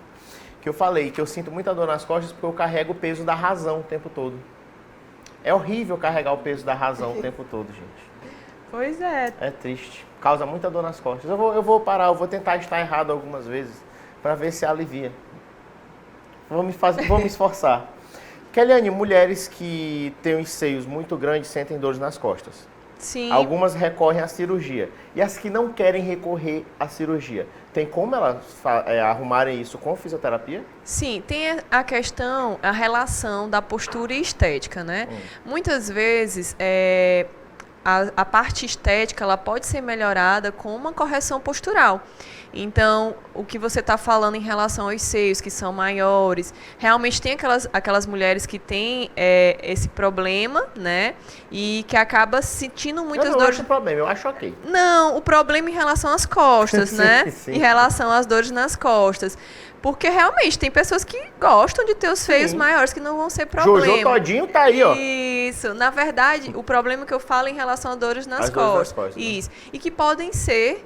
A: que eu falei que eu sinto muita dor nas costas porque eu carrego o peso da razão o tempo todo. É horrível carregar o peso da razão o tempo todo, gente.
B: Pois é.
A: É triste. Causa muita dor nas costas. Eu vou parar, eu vou tentar estar errado algumas vezes, para ver se alivia. Vou me esforçar. Keliane, mulheres que têm os seios muito grandes sentem dores nas costas.
B: Sim.
A: Algumas recorrem à cirurgia. E as que não querem recorrer à cirurgia, tem como elas arrumarem isso com fisioterapia?
B: Sim, tem a relação da postura e estética, né? Muitas vezes a parte estética ela pode ser melhorada com uma correção postural. Então, o que você está falando em relação aos seios, que são maiores, realmente tem aquelas mulheres que têm esse problema, né? E que acaba sentindo muitas dores.
A: Eu não acho problema, eu acho ok.
B: Não, o problema em relação às costas,
A: sim,
B: né?
A: Sim.
B: Em relação às dores nas costas. Porque realmente tem pessoas que gostam de ter os seios maiores, que não vão ser problema.
A: Jojo Todinho tá aí, ó.
B: Isso. Na verdade, o problema que eu falo é em relação a dores nas costas.
A: Dores nas costas.
B: Isso. Né? E que podem ser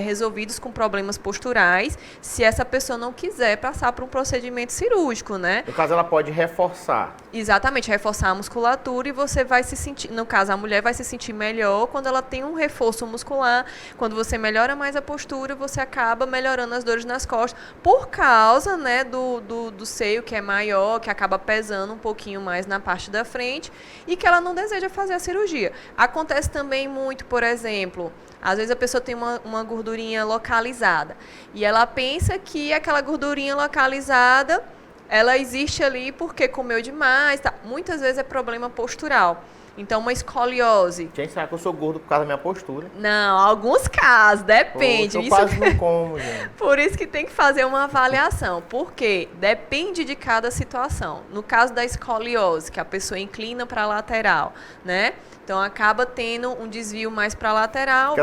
B: resolvidos com problemas posturais, se essa pessoa não quiser passar por um procedimento cirúrgico, né?
A: No caso, ela pode reforçar.
B: Exatamente, reforçar a musculatura e você vai se sentir, no caso, a mulher vai se sentir melhor quando ela tem um reforço muscular. Quando você melhora mais a postura, você acaba melhorando as dores nas costas, por causa, né, do seio que é maior, que acaba pesando um pouquinho mais na parte da frente e que ela não deseja fazer a cirurgia. Acontece também muito, por exemplo, às vezes a pessoa tem uma gordurinha localizada e ela pensa que aquela gordurinha localizada ela existe ali porque comeu demais, tá? Muitas vezes é problema postural. Então, uma escoliose.
A: Gente, será que eu sou gordo por causa da minha postura?
B: Não, alguns casos, depende.
A: Eu quase não como, gente.
B: Por isso que tem que fazer uma avaliação. Por quê? Depende de cada situação. No caso da escoliose, que a pessoa inclina para a lateral, né? Então, acaba tendo um desvio mais para a lateral.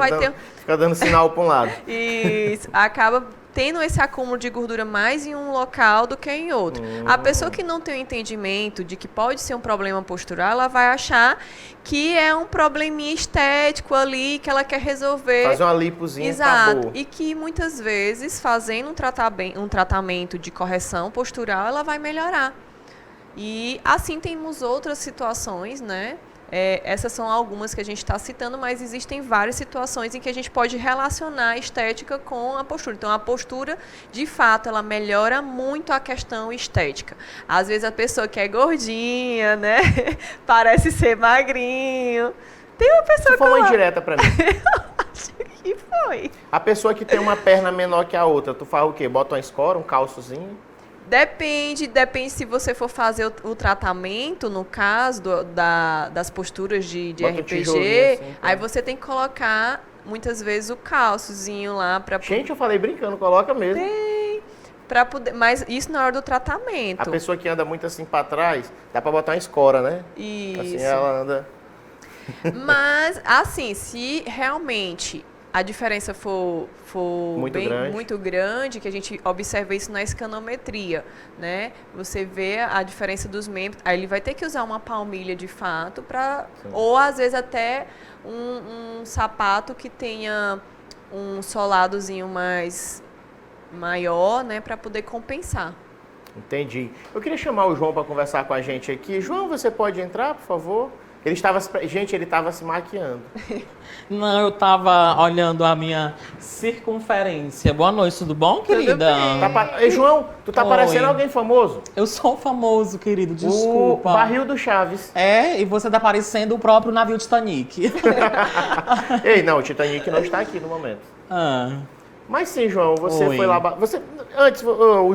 A: Fica dando sinal para um lado.
B: Isso. Acaba tendo esse acúmulo de gordura mais em um local do que em outro. A pessoa que não tem o entendimento de que pode ser um problema postural, ela vai achar que é um probleminha estético ali, que ela quer resolver.
A: Fazer uma lipozinha.
B: Exato.
A: Acabou.
B: E que muitas vezes, fazendo um tratamento de correção postural, ela vai melhorar. E assim temos outras situações, né? Essas são algumas que a gente está citando, mas existem várias situações em que a gente pode relacionar a estética com a postura. Então, a postura, de fato, ela melhora muito a questão estética. Às vezes, a pessoa que é gordinha, né? Parece ser magrinho. Tem uma pessoa
A: que... Foi uma indireta para mim.
B: Eu acho que que foi?
A: A pessoa que tem uma perna menor que a outra, tu faz o quê? Bota uma escora, um calçozinho?
B: Depende se você for fazer o tratamento, no caso das posturas de
A: Bota um
B: RPG,
A: tijolinho assim, tá?
B: aí você tem que colocar, muitas vezes, o calçozinho lá pra
A: Gente, eu falei brincando, coloca mesmo.
B: pra poder. Mas isso na hora do tratamento.
A: A pessoa que anda muito assim pra trás, dá pra botar uma escora, né?
B: Isso.
A: Assim ela anda.
B: Mas, assim, se realmente a diferença for muito grande, que a gente observa isso na escanometria, né? Você vê a diferença dos membros, aí ele vai ter que usar uma palmilha de fato ou às vezes até um sapato que tenha um soladozinho mais maior, né, para poder compensar.
A: Entendi. Eu queria chamar o João para conversar com a gente aqui. João, você pode entrar, por favor? Ele estava se maquiando.
C: Não, eu tava olhando a minha circunferência. Boa noite, tudo bom, querida?
A: Ei, João, tu tá
C: Oi.
A: parecendo alguém famoso?
C: Eu sou famoso, querido, desculpa.
A: O barril do Chaves.
C: É, e você tá parecendo o próprio navio Titanic.
A: Ei, não, o Titanic não está aqui no momento.
C: Ah,
A: Mas sim, João, você
C: Oi.
A: foi lá... Antes, o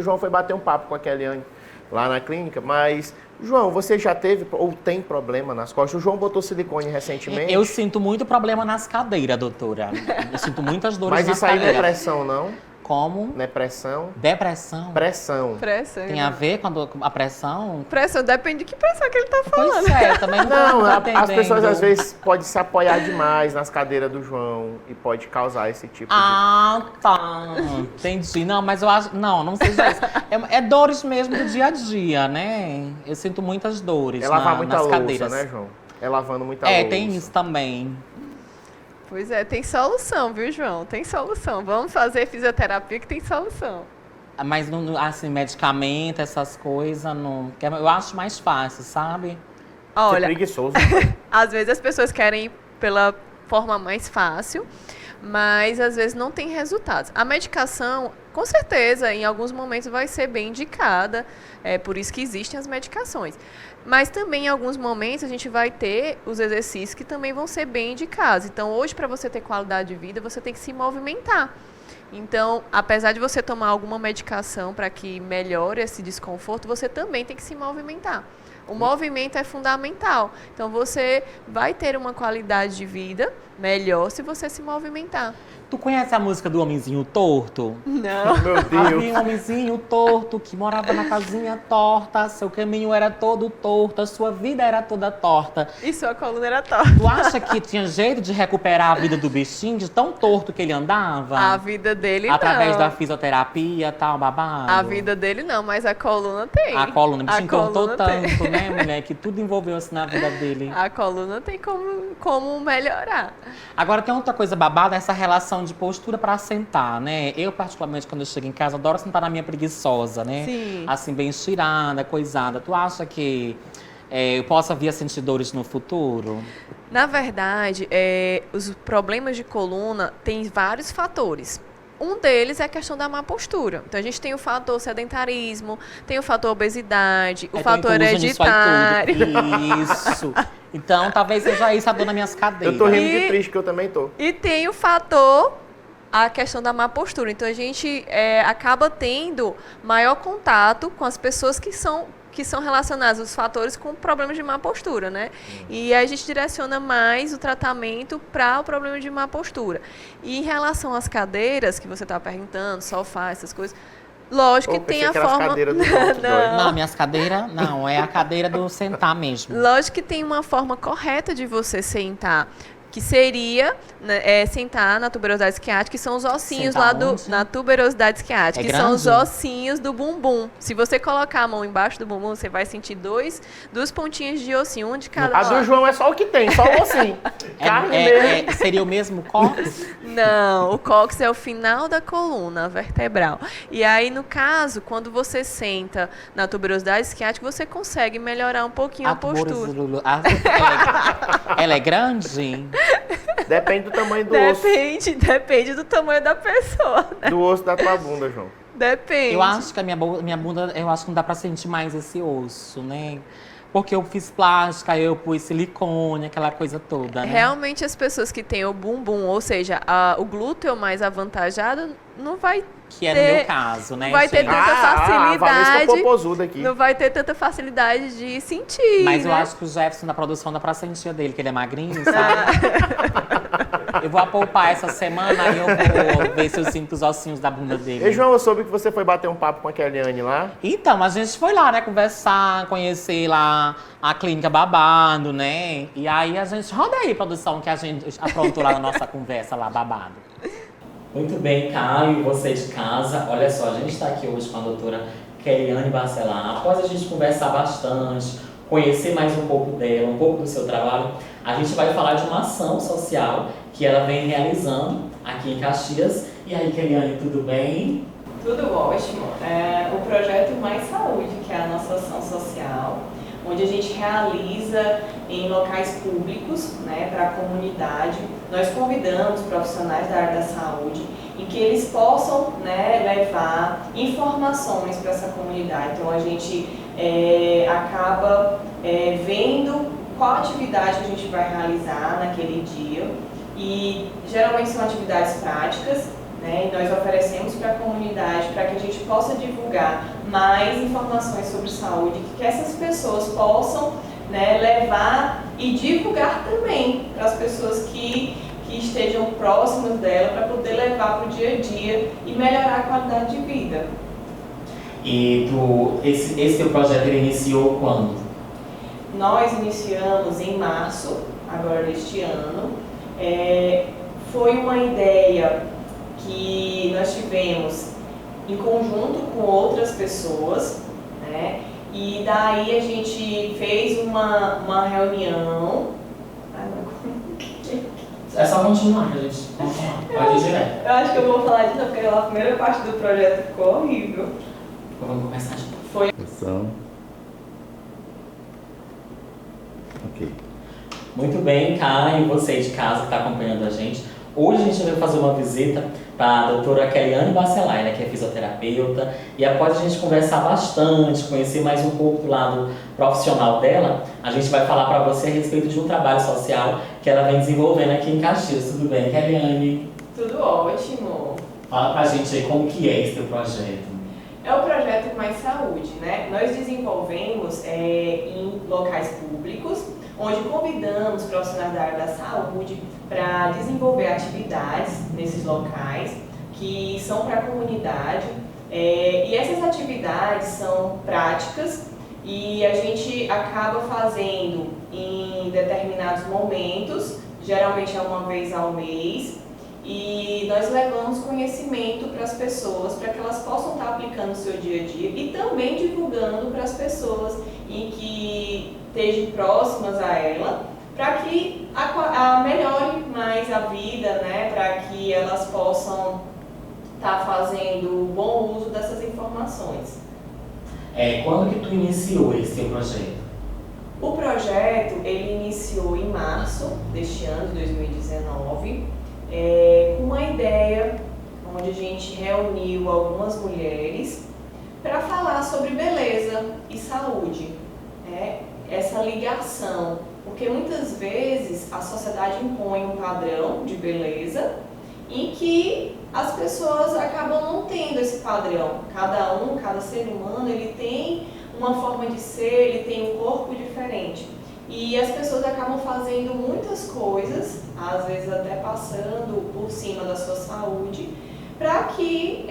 A: João foi bater um papo com a Kellyanne lá na clínica, mas... João, você já teve ou tem problema nas costas? O João botou silicone recentemente.
C: eu sinto muito problema nas cadeiras, doutora. Eu sinto muitas dores
A: Mas
C: nas
A: isso aí não é
C: cadeiras.
A: pressão, não?
C: Como?
A: Não é pressão?
C: Depressão?
A: Pressão.
B: Pressão.
C: Tem a ver com a pressão?
B: Pressão, depende de que pressão que ele tá falando.
C: Pois é, também não,
A: Não,
C: tô
A: as
C: entendendo.
A: pessoas às vezes podem se apoiar demais nas cadeiras do João e pode causar esse tipo
C: Ah, tá. Entendi. Não, mas eu acho. Não seja isso. É dores mesmo do dia a dia, né? Eu sinto muitas dores.
A: de... É lavar muita
C: nas
A: louça,
C: cadeiras.
A: né, João? É lavando muita louça.
C: Tem isso também.
B: Pois é, tem solução, viu, João? Tem solução. Vamos fazer fisioterapia que tem solução.
C: Mas, assim, medicamento, essas coisas, não. Eu acho mais fácil, sabe?
A: Você é
B: Olha,
A: preguiçoso.
B: às vezes as pessoas querem ir pela forma mais fácil, mas às vezes não tem resultados. A medicação, com certeza, em alguns momentos vai ser bem indicada, é por isso que existem as medicações. Mas também em alguns momentos a gente vai ter os exercícios que também vão ser bem indicados. Então, hoje, para você ter qualidade de vida, você tem que se movimentar. Então, apesar de você tomar alguma medicação para que melhore esse desconforto, você também tem que se movimentar. O movimento é fundamental. Então, você vai ter uma qualidade de vida melhor se você se movimentar.
C: Tu conhece a música do Homenzinho Torto?
B: Não.
A: Meu
C: Havia
A: Deus.
C: um homenzinho torto que morava na casinha torta, seu caminho era todo torto, sua vida era toda torta.
B: E sua coluna era torta.
C: Tu acha que tinha jeito de recuperar a vida do bichinho de tão torto que ele andava?
B: A vida dele
C: Através
B: não.
C: da fisioterapia e tal, babado?
B: A vida dele não, mas a coluna tem.
C: A coluna, o bichinho tortou
B: coluna tem.
C: tanto, né, mulher? Que tudo envolveu-se na vida dele.
B: A coluna tem como melhorar.
C: Agora, tem outra coisa babada, essa relação de postura para sentar, né? Eu, particularmente, quando eu chego em casa, adoro sentar na minha preguiçosa, né?
B: Sim.
C: Assim, bem estirada, coisada. Tu acha que eu possa vir a sentir dores no futuro?
B: Na verdade, os problemas de coluna têm vários fatores. Um deles é a questão da má postura. Então, a gente tem o fator sedentarismo, tem o fator obesidade, o fator hereditário.
C: Isso. Então, talvez seja isso a dor nas minhas cadeiras.
A: Eu tô rindo de triste que eu também tô.
B: E tem o fator, a questão da má postura. Então, a gente acaba tendo maior contato com as pessoas que são relacionadas, os fatores com problemas de má postura, né? E aí a gente direciona mais o tratamento para o problema de má postura. E em relação às cadeiras, que você estava perguntando, sofá, essas coisas, lógico que tem a forma...
C: Não, minhas cadeiras, não. É a cadeira do sentar mesmo.
B: Lógico que tem uma forma correta de você sentar, que seria sentar na tuberosidade esquiática, que são os ossinhos
C: Sentar
B: lá
C: onde?
B: na tuberosidade esquiática,
C: É
B: que são os
C: grande?
B: ossinhos do bumbum. Se você colocar a mão embaixo do bumbum, você vai sentir duas pontinhas de ossinho, um de cada
A: A do
B: lado.
A: João é só o que tem, só o ossinho. Carne mesmo.
C: Seria o mesmo cóccix?
B: Não, o cóccix é o final da coluna vertebral. E aí, no caso, quando você senta na tuberosidade esquiática, você consegue melhorar um pouquinho a postura.
C: Ela é grande?
A: Depende do tamanho do osso.
B: Depende do tamanho da pessoa, né?
A: Do osso da tua bunda, João.
B: Depende.
C: Eu acho que a minha bunda, eu acho que não dá pra sentir mais esse osso, né? porque eu fiz plástica, eu pus silicone, aquela coisa toda, né?
B: Realmente as pessoas que têm o bumbum, ou seja, o glúteo mais avantajado, não vai
C: Que é
B: ter,
C: no meu caso, né?
B: não vai ter
C: gente?
B: tanta
A: A Vanessa
B: facilidade.
A: tá popozuda aqui.
B: Não vai ter tanta facilidade de sentir.
C: Mas eu
B: né?
C: acho que o Jefferson da produção dá pra sentir dele, que ele é magrinho, sabe? Eu vou apoupar essa semana e eu vou ver se eu sinto os ossinhos da bunda dele.
A: E João, eu soube que você foi bater um papo com a Keliane lá.
C: Então, a gente foi lá, né, conversar, conhecer lá a clínica babado, né? E aí a gente roda aí, produção, que a gente aprontou lá na nossa conversa lá, babado. Muito bem, Caio, você de casa. Olha só, a gente está aqui hoje com a doutora Keliane Bacelar. Após a gente conversar bastante, conhecer mais um pouco dela, um pouco do seu trabalho, a gente vai falar de uma ação social que ela vem realizando aqui em Caxias. E aí, Keliane, tudo bem?
B: Tudo ótimo. O projeto Mais Saúde, que é a nossa ação social, onde a gente realiza em locais públicos, né, para a comunidade. Nós convidamos profissionais da área da saúde em que eles possam, né, levar informações para essa comunidade. Então a gente acaba vendo qual atividade que a gente vai realizar naquele dia e geralmente são atividades práticas. E nós oferecemos para a comunidade para que a gente possa divulgar mais informações sobre saúde, que essas pessoas possam, né, levar e divulgar também para as pessoas que estejam próximas dela, para poder levar para o dia a dia e melhorar a qualidade de vida.
C: E esse teu projeto ele iniciou quando?
B: Nós iniciamos em março, agora deste ano. Foi uma ideia que nós tivemos em conjunto com outras pessoas, né? E daí a gente fez uma reunião.
C: É só continuar, gente. Pode ir direto.
B: Eu acho que eu vou falar de novo, porque a primeira parte do projeto ficou horrível.
C: Vamos começar de novo.
B: Foi.
A: Ok.
C: Muito bem, Caio, você de casa que está acompanhando a gente. Hoje a gente vai fazer uma visita para a doutora Keliane Bacelar, que é fisioterapeuta, e após a gente conversar bastante, conhecer mais um pouco do lado profissional dela, a gente vai falar para você a respeito de um trabalho social que ela vem desenvolvendo aqui em Caxias. Tudo bem, Keliane?
B: Tudo ótimo.
C: Fala pra gente aí como que é esse teu projeto.
B: É o projeto Mais Saúde, né? Nós desenvolvemos em locais públicos, onde convidamos profissionais da área da saúde para desenvolver atividades nesses locais que são para a comunidade. E essas atividades são práticas e a gente acaba fazendo em determinados momentos, geralmente é uma vez ao mês, e nós levamos conhecimento para as pessoas, para que elas possam estar aplicando no seu dia a dia e também divulgando para as pessoas em que estejam próximas a ela, para que melhore mais a vida, né? Para que elas possam estar fazendo bom uso dessas informações.
C: Quando que tu iniciou esse teu projeto?
B: O projeto ele iniciou em março deste ano, de 2019, com uma ideia onde a gente reuniu algumas mulheres para falar sobre beleza e saúde, né? Essa ligação, porque muitas vezes a sociedade impõe um padrão de beleza em que as pessoas acabam não tendo esse padrão. Cada ser humano, ele tem uma forma de ser, ele tem um corpo diferente. E as pessoas acabam fazendo muitas coisas, às vezes até passando por cima da sua saúde, para que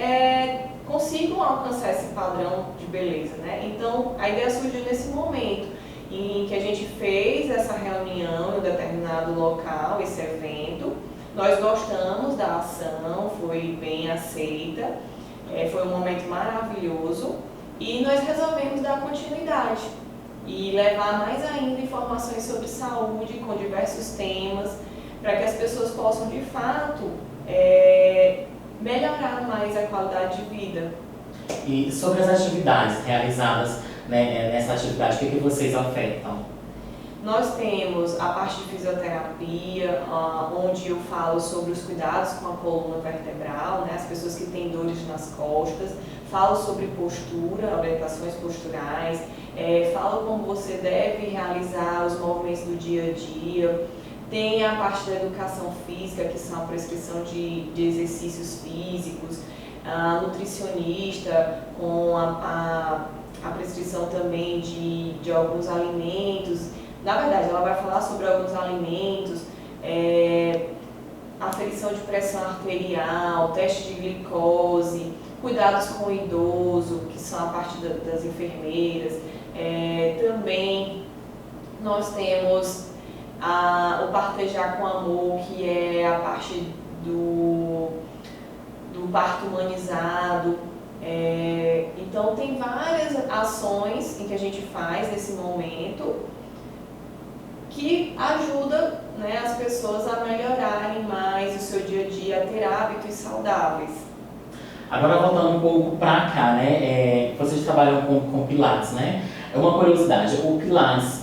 B: consigam alcançar esse padrão de beleza, né? Então, a ideia surgiu nesse momento, em que a gente fez essa reunião em um determinado local, esse evento. Nós gostamos da ação, foi bem aceita, foi um momento maravilhoso e nós resolvemos dar continuidade e levar mais ainda informações sobre saúde com diversos temas, para que as pessoas possam de fato melhorar mais a qualidade de vida.
C: E sobre as atividades realizadas, né, nessa atividade, o que vocês ofertam?
B: Nós temos a parte de fisioterapia, onde eu falo sobre os cuidados com a coluna vertebral, né, as pessoas que têm dores nas costas. falo sobre postura, orientações posturais, falo como você deve realizar os movimentos do dia a dia. Tem a parte da educação física, que são a prescrição de exercícios físicos, a nutricionista com a prescrição também de alguns alimentos. Na verdade, ela vai falar sobre alguns alimentos, aferição de pressão arterial, teste de glicose, cuidados com o idoso, que são a parte das enfermeiras. Também nós temos o Partejar com Amor, que é a parte do parto humanizado. Então tem várias ações em que a gente faz nesse momento que ajuda, né, as pessoas a melhorarem mais o seu dia a dia, a ter hábitos saudáveis.
C: Agora voltando um pouco para cá, né? Vocês trabalham com Pilates, né? É uma curiosidade, o Pilates,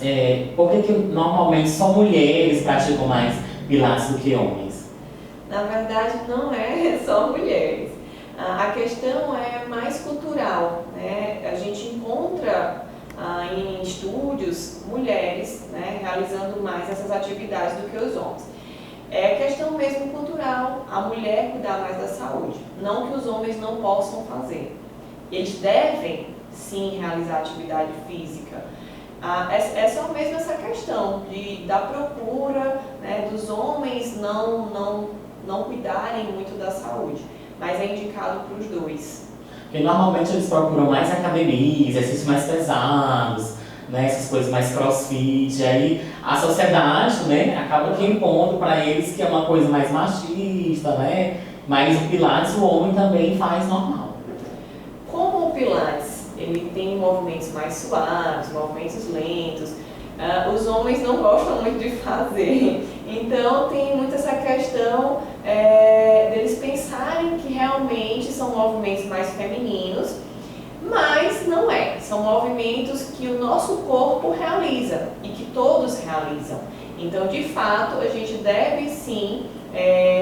C: por que normalmente só mulheres praticam mais Pilates do que homens?
B: Na verdade, não é só mulheres. A questão é mais cultural, né? A gente encontra em estúdios mulheres, né, realizando mais essas atividades do que os homens. É questão mesmo cultural, a mulher cuidar mais da saúde, não que os homens não possam fazer. Eles devem sim realizar atividade física. É só mesmo essa questão da procura, né, dos homens não cuidarem muito da saúde, mas é indicado para os dois.
C: Porque normalmente eles procuram mais academias, exercícios mais pesados, né, essas coisas mais crossfit. Aí a sociedade, né, acaba que impondo para eles que é uma coisa mais machista, né? Mas o Pilates o homem também faz normal.
B: Como o Pilates ele tem movimentos mais suaves, movimentos lentos, os homens não gostam muito de fazer. Então tem muito essa questão deles pensarem que realmente são movimentos mais femininos, mas não é. São movimentos que o nosso corpo realiza e que todos realizam. Então, de fato, a gente deve sim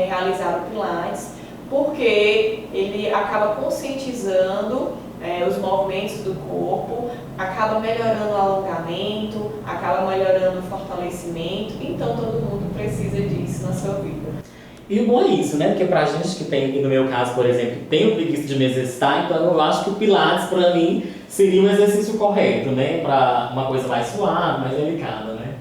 B: realizar o Pilates, porque ele acaba conscientizando os movimentos do corpo, acaba melhorando o alongamento, acaba melhorando o fortalecimento, então todo mundo precisa disso na sua vida.
C: E o bom é isso, né? Porque pra gente que tem, no meu caso, por exemplo, tem o preguiça de me exercitar, então eu acho que o Pilates, pra mim, seria o exercício correto, né? Pra uma coisa mais suave, mais delicada, né?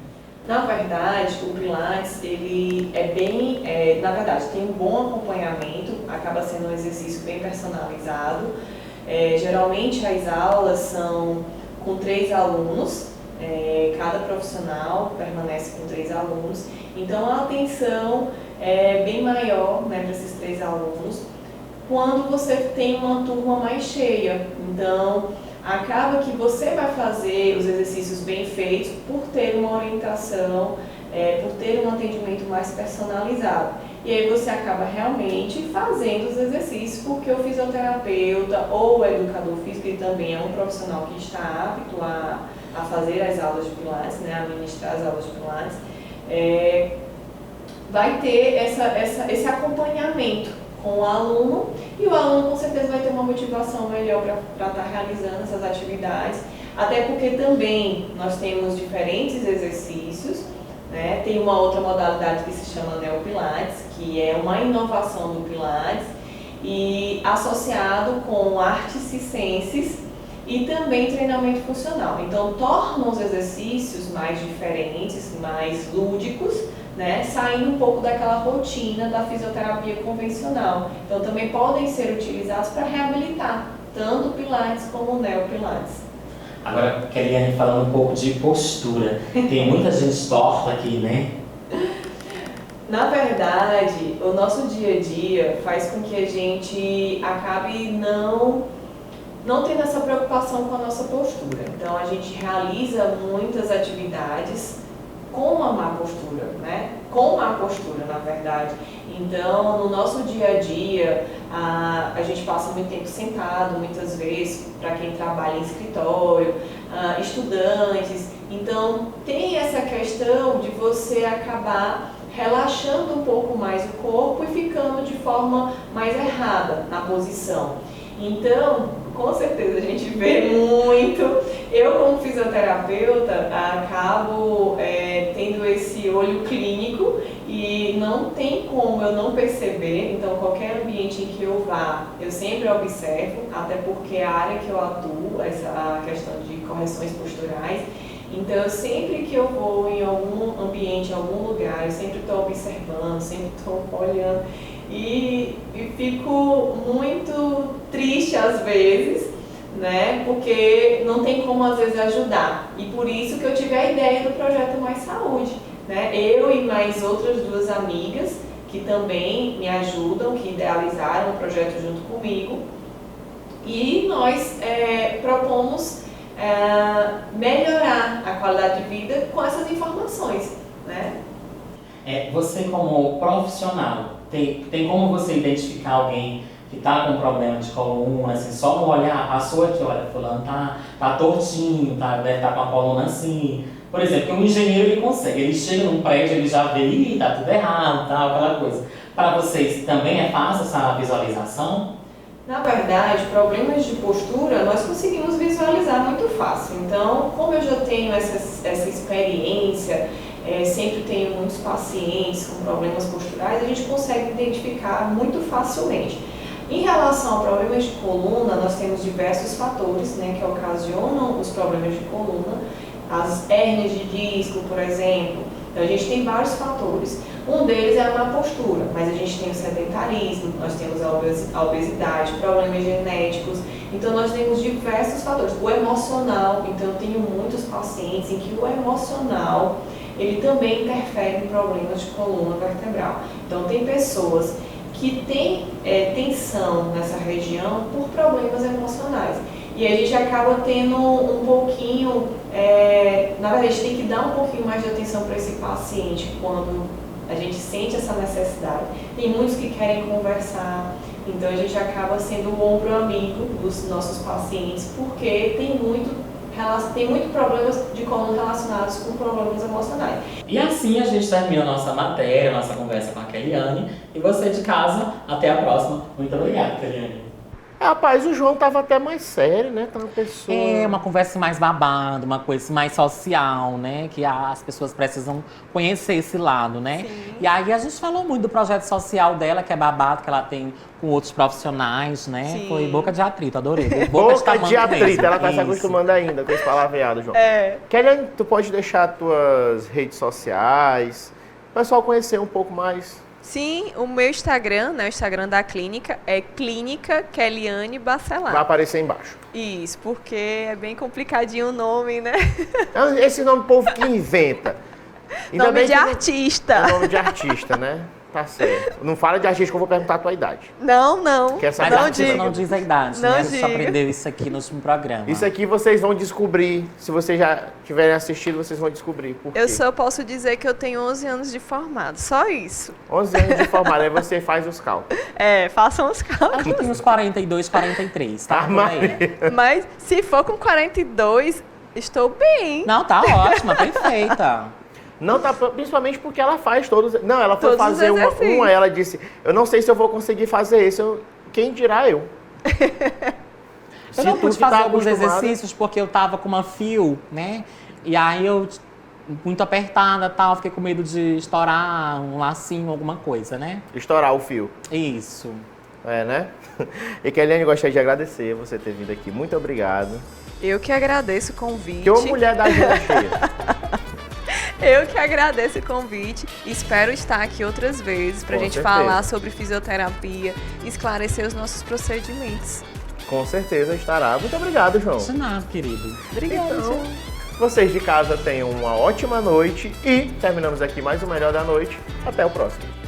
B: Na verdade, o Pilates, ele é bem... na verdade, tem um bom acompanhamento, acaba sendo um exercício bem personalizado. Geralmente as aulas são com 3 alunos, cada profissional permanece com 3 alunos, então a atenção é bem maior, né, para esses 3 alunos quando você tem uma turma mais cheia. Então acaba que você vai fazer os exercícios bem feitos por ter uma orientação, por ter um atendimento mais personalizado. E aí você acaba realmente fazendo os exercícios, porque o fisioterapeuta ou o educador físico, que também é um profissional que está apto a fazer as aulas de Pilates, né, a ministrar as aulas de Pilates, vai ter esse acompanhamento com o aluno, e o aluno com certeza vai ter uma motivação melhor para estar realizando essas atividades, até porque também nós temos diferentes exercícios, né? Tem uma outra modalidade que se chama Neopilates, que é uma inovação do Pilates, e associado com artes circenses e também treinamento funcional. Então torna os exercícios mais diferentes, mais lúdicos, né? Saindo um pouco daquela rotina da fisioterapia convencional. Então também podem ser utilizados para reabilitar, tanto o Pilates como o Neopilates.
C: Agora, Keliane, falando um pouco de postura. Tem muita gente torta aqui, né?
B: Na verdade, o nosso dia a dia faz com que a gente acabe não tendo essa preocupação com a nossa postura. Então a gente realiza muitas atividades com uma má postura, né? Com má postura, na verdade. Então, no nosso dia a dia, a gente passa muito tempo sentado, muitas vezes, para quem trabalha em escritório, estudantes. Então, tem essa questão de você acabar relaxando um pouco mais o corpo e ficando de forma mais errada na posição. Então, Com certeza, a gente vê muito. Eu, como fisioterapeuta, acabo tendo esse olho clínico e não tem como eu não perceber. Então, qualquer ambiente em que eu vá, eu sempre observo, até porque a área que eu atuo, a questão de correções posturais. Então, eu sempre que eu vou em algum ambiente, em algum lugar, eu sempre estou observando, sempre estou olhando. E fico muito triste às vezes, né? Porque não tem como às vezes ajudar. E por isso que eu tive a ideia do projeto Mais Saúde, né? Eu e mais outras 2 amigas que também me ajudam, que idealizaram o projeto junto comigo. E nós propomos melhorar a qualidade de vida com essas informações, né?
C: Você como profissional, tem como você identificar alguém que está com problema de coluna, assim, só no olhar, passou aqui, olha, fulano tá tortinho, deve estar com a coluna assim. Por exemplo, que um engenheiro ele consegue, ele chega num prédio, ele já vê, tá tudo errado, tal, aquela coisa. Para vocês também é fácil essa visualização?
B: Na verdade, problemas de postura nós conseguimos visualizar muito fácil. Então, como eu já tenho essa experiência, sempre tenho muitos pacientes com problemas posturais, a gente consegue identificar muito facilmente. Em relação a problemas de coluna, nós temos diversos fatores, né, que ocasionam os problemas de coluna, as hérnias de disco, por exemplo. Então, a gente tem vários fatores. Um deles é a má postura, mas a gente tem o sedentarismo, nós temos a obesidade, problemas genéticos. Então, nós temos diversos fatores. O emocional, então, eu tenho muitos pacientes em que o emocional, ele também interfere em problemas de coluna vertebral. Então, tem pessoas que têm tensão nessa região por problemas emocionais. E a gente acaba tendo um pouquinho, na verdade, a gente tem que dar um pouquinho mais de atenção para esse paciente quando a gente sente essa necessidade. Tem muitos que querem conversar, então a gente acaba sendo o ombro amigo dos nossos pacientes, porque tem muito problemas de coluna relacionados com problemas emocionais.
C: E assim a gente termina a nossa matéria, a nossa conversa com a Keliane. E você de casa, até a próxima. Muito obrigado, Keliane.
A: Rapaz, o João tava até mais sério, né? Tá uma pessoa...
C: Uma conversa mais babada, uma coisa mais social, né? Que as pessoas precisam conhecer esse lado, né?
B: Sim.
C: E aí a gente falou muito do projeto social dela, que é babado, que ela tem com outros profissionais, né?
B: Sim.
C: Foi boca de atrito, adorei.
A: Boca de atrito,
C: mesmo.
A: ela tá se
C: Isso.
A: acostumando ainda com esse palavreado, João. Keliane, tu pode deixar tuas redes sociais, o pessoal conhecer um pouco mais.
B: Sim, o meu Instagram, né, o Instagram da clínica, é Clínica Keliane Bacelar.
A: Vai aparecer embaixo.
B: Isso, porque é bem complicadinho o nome, né?
A: Esse nome povo que inventa. Ainda
B: Nome
A: bem
B: de
A: que
B: artista.
A: É nome de artista, né? Tá certo. Não fala de artista que eu vou perguntar a tua idade.
B: Não.
A: Quer saber?
C: Mas
B: Não
C: artista
B: diga.
C: não diz a idade,
B: Não
C: né? A gente
B: diga.
C: aprendeu isso aqui no último programa.
A: Isso aqui vocês vão descobrir. Se vocês já tiverem assistido, vocês vão descobrir por quê.
B: Eu só posso dizer que eu tenho 11 anos de formado, só isso.
A: 11 anos de formado, aí você faz os cálculos.
B: Façam os cálculos.
C: Aqui tem uns 42, 43, tá?
A: Ah,
C: Por aí.
B: Mas se for com 42, estou bem.
C: Não, tá ótima, perfeita.
A: Não, tá, principalmente porque ela faz todos... Não, ela foi
B: Todos os
A: fazer
B: exercícios.
A: uma, ela disse, eu não sei se eu vou conseguir fazer isso, quem dirá eu.
C: Eu não
A: tu
C: pude
A: que tá
C: fazer alguns
A: acostumada-
C: exercícios porque eu tava com uma fio, né? E aí eu, muito apertada e tal, fiquei com medo de estourar um lacinho, alguma coisa, né?
A: Estourar o fio.
C: Isso.
A: É, né? E Keliane, gostaria de agradecer você ter vindo aqui. Muito obrigado.
B: Eu que agradeço o convite.
A: Que uma mulher da agenda cheia.
B: Eu que agradeço o convite. Espero estar aqui outras vezes pra
A: Com
B: gente
A: certeza.
B: falar sobre fisioterapia, esclarecer os nossos procedimentos.
A: Com certeza estará. Muito obrigado, João.
C: De nada, querido.
B: Obrigada,
A: Então,
B: João.
A: vocês de casa tenham uma ótima noite e terminamos aqui mais o Melhor da Noite. Até o próximo.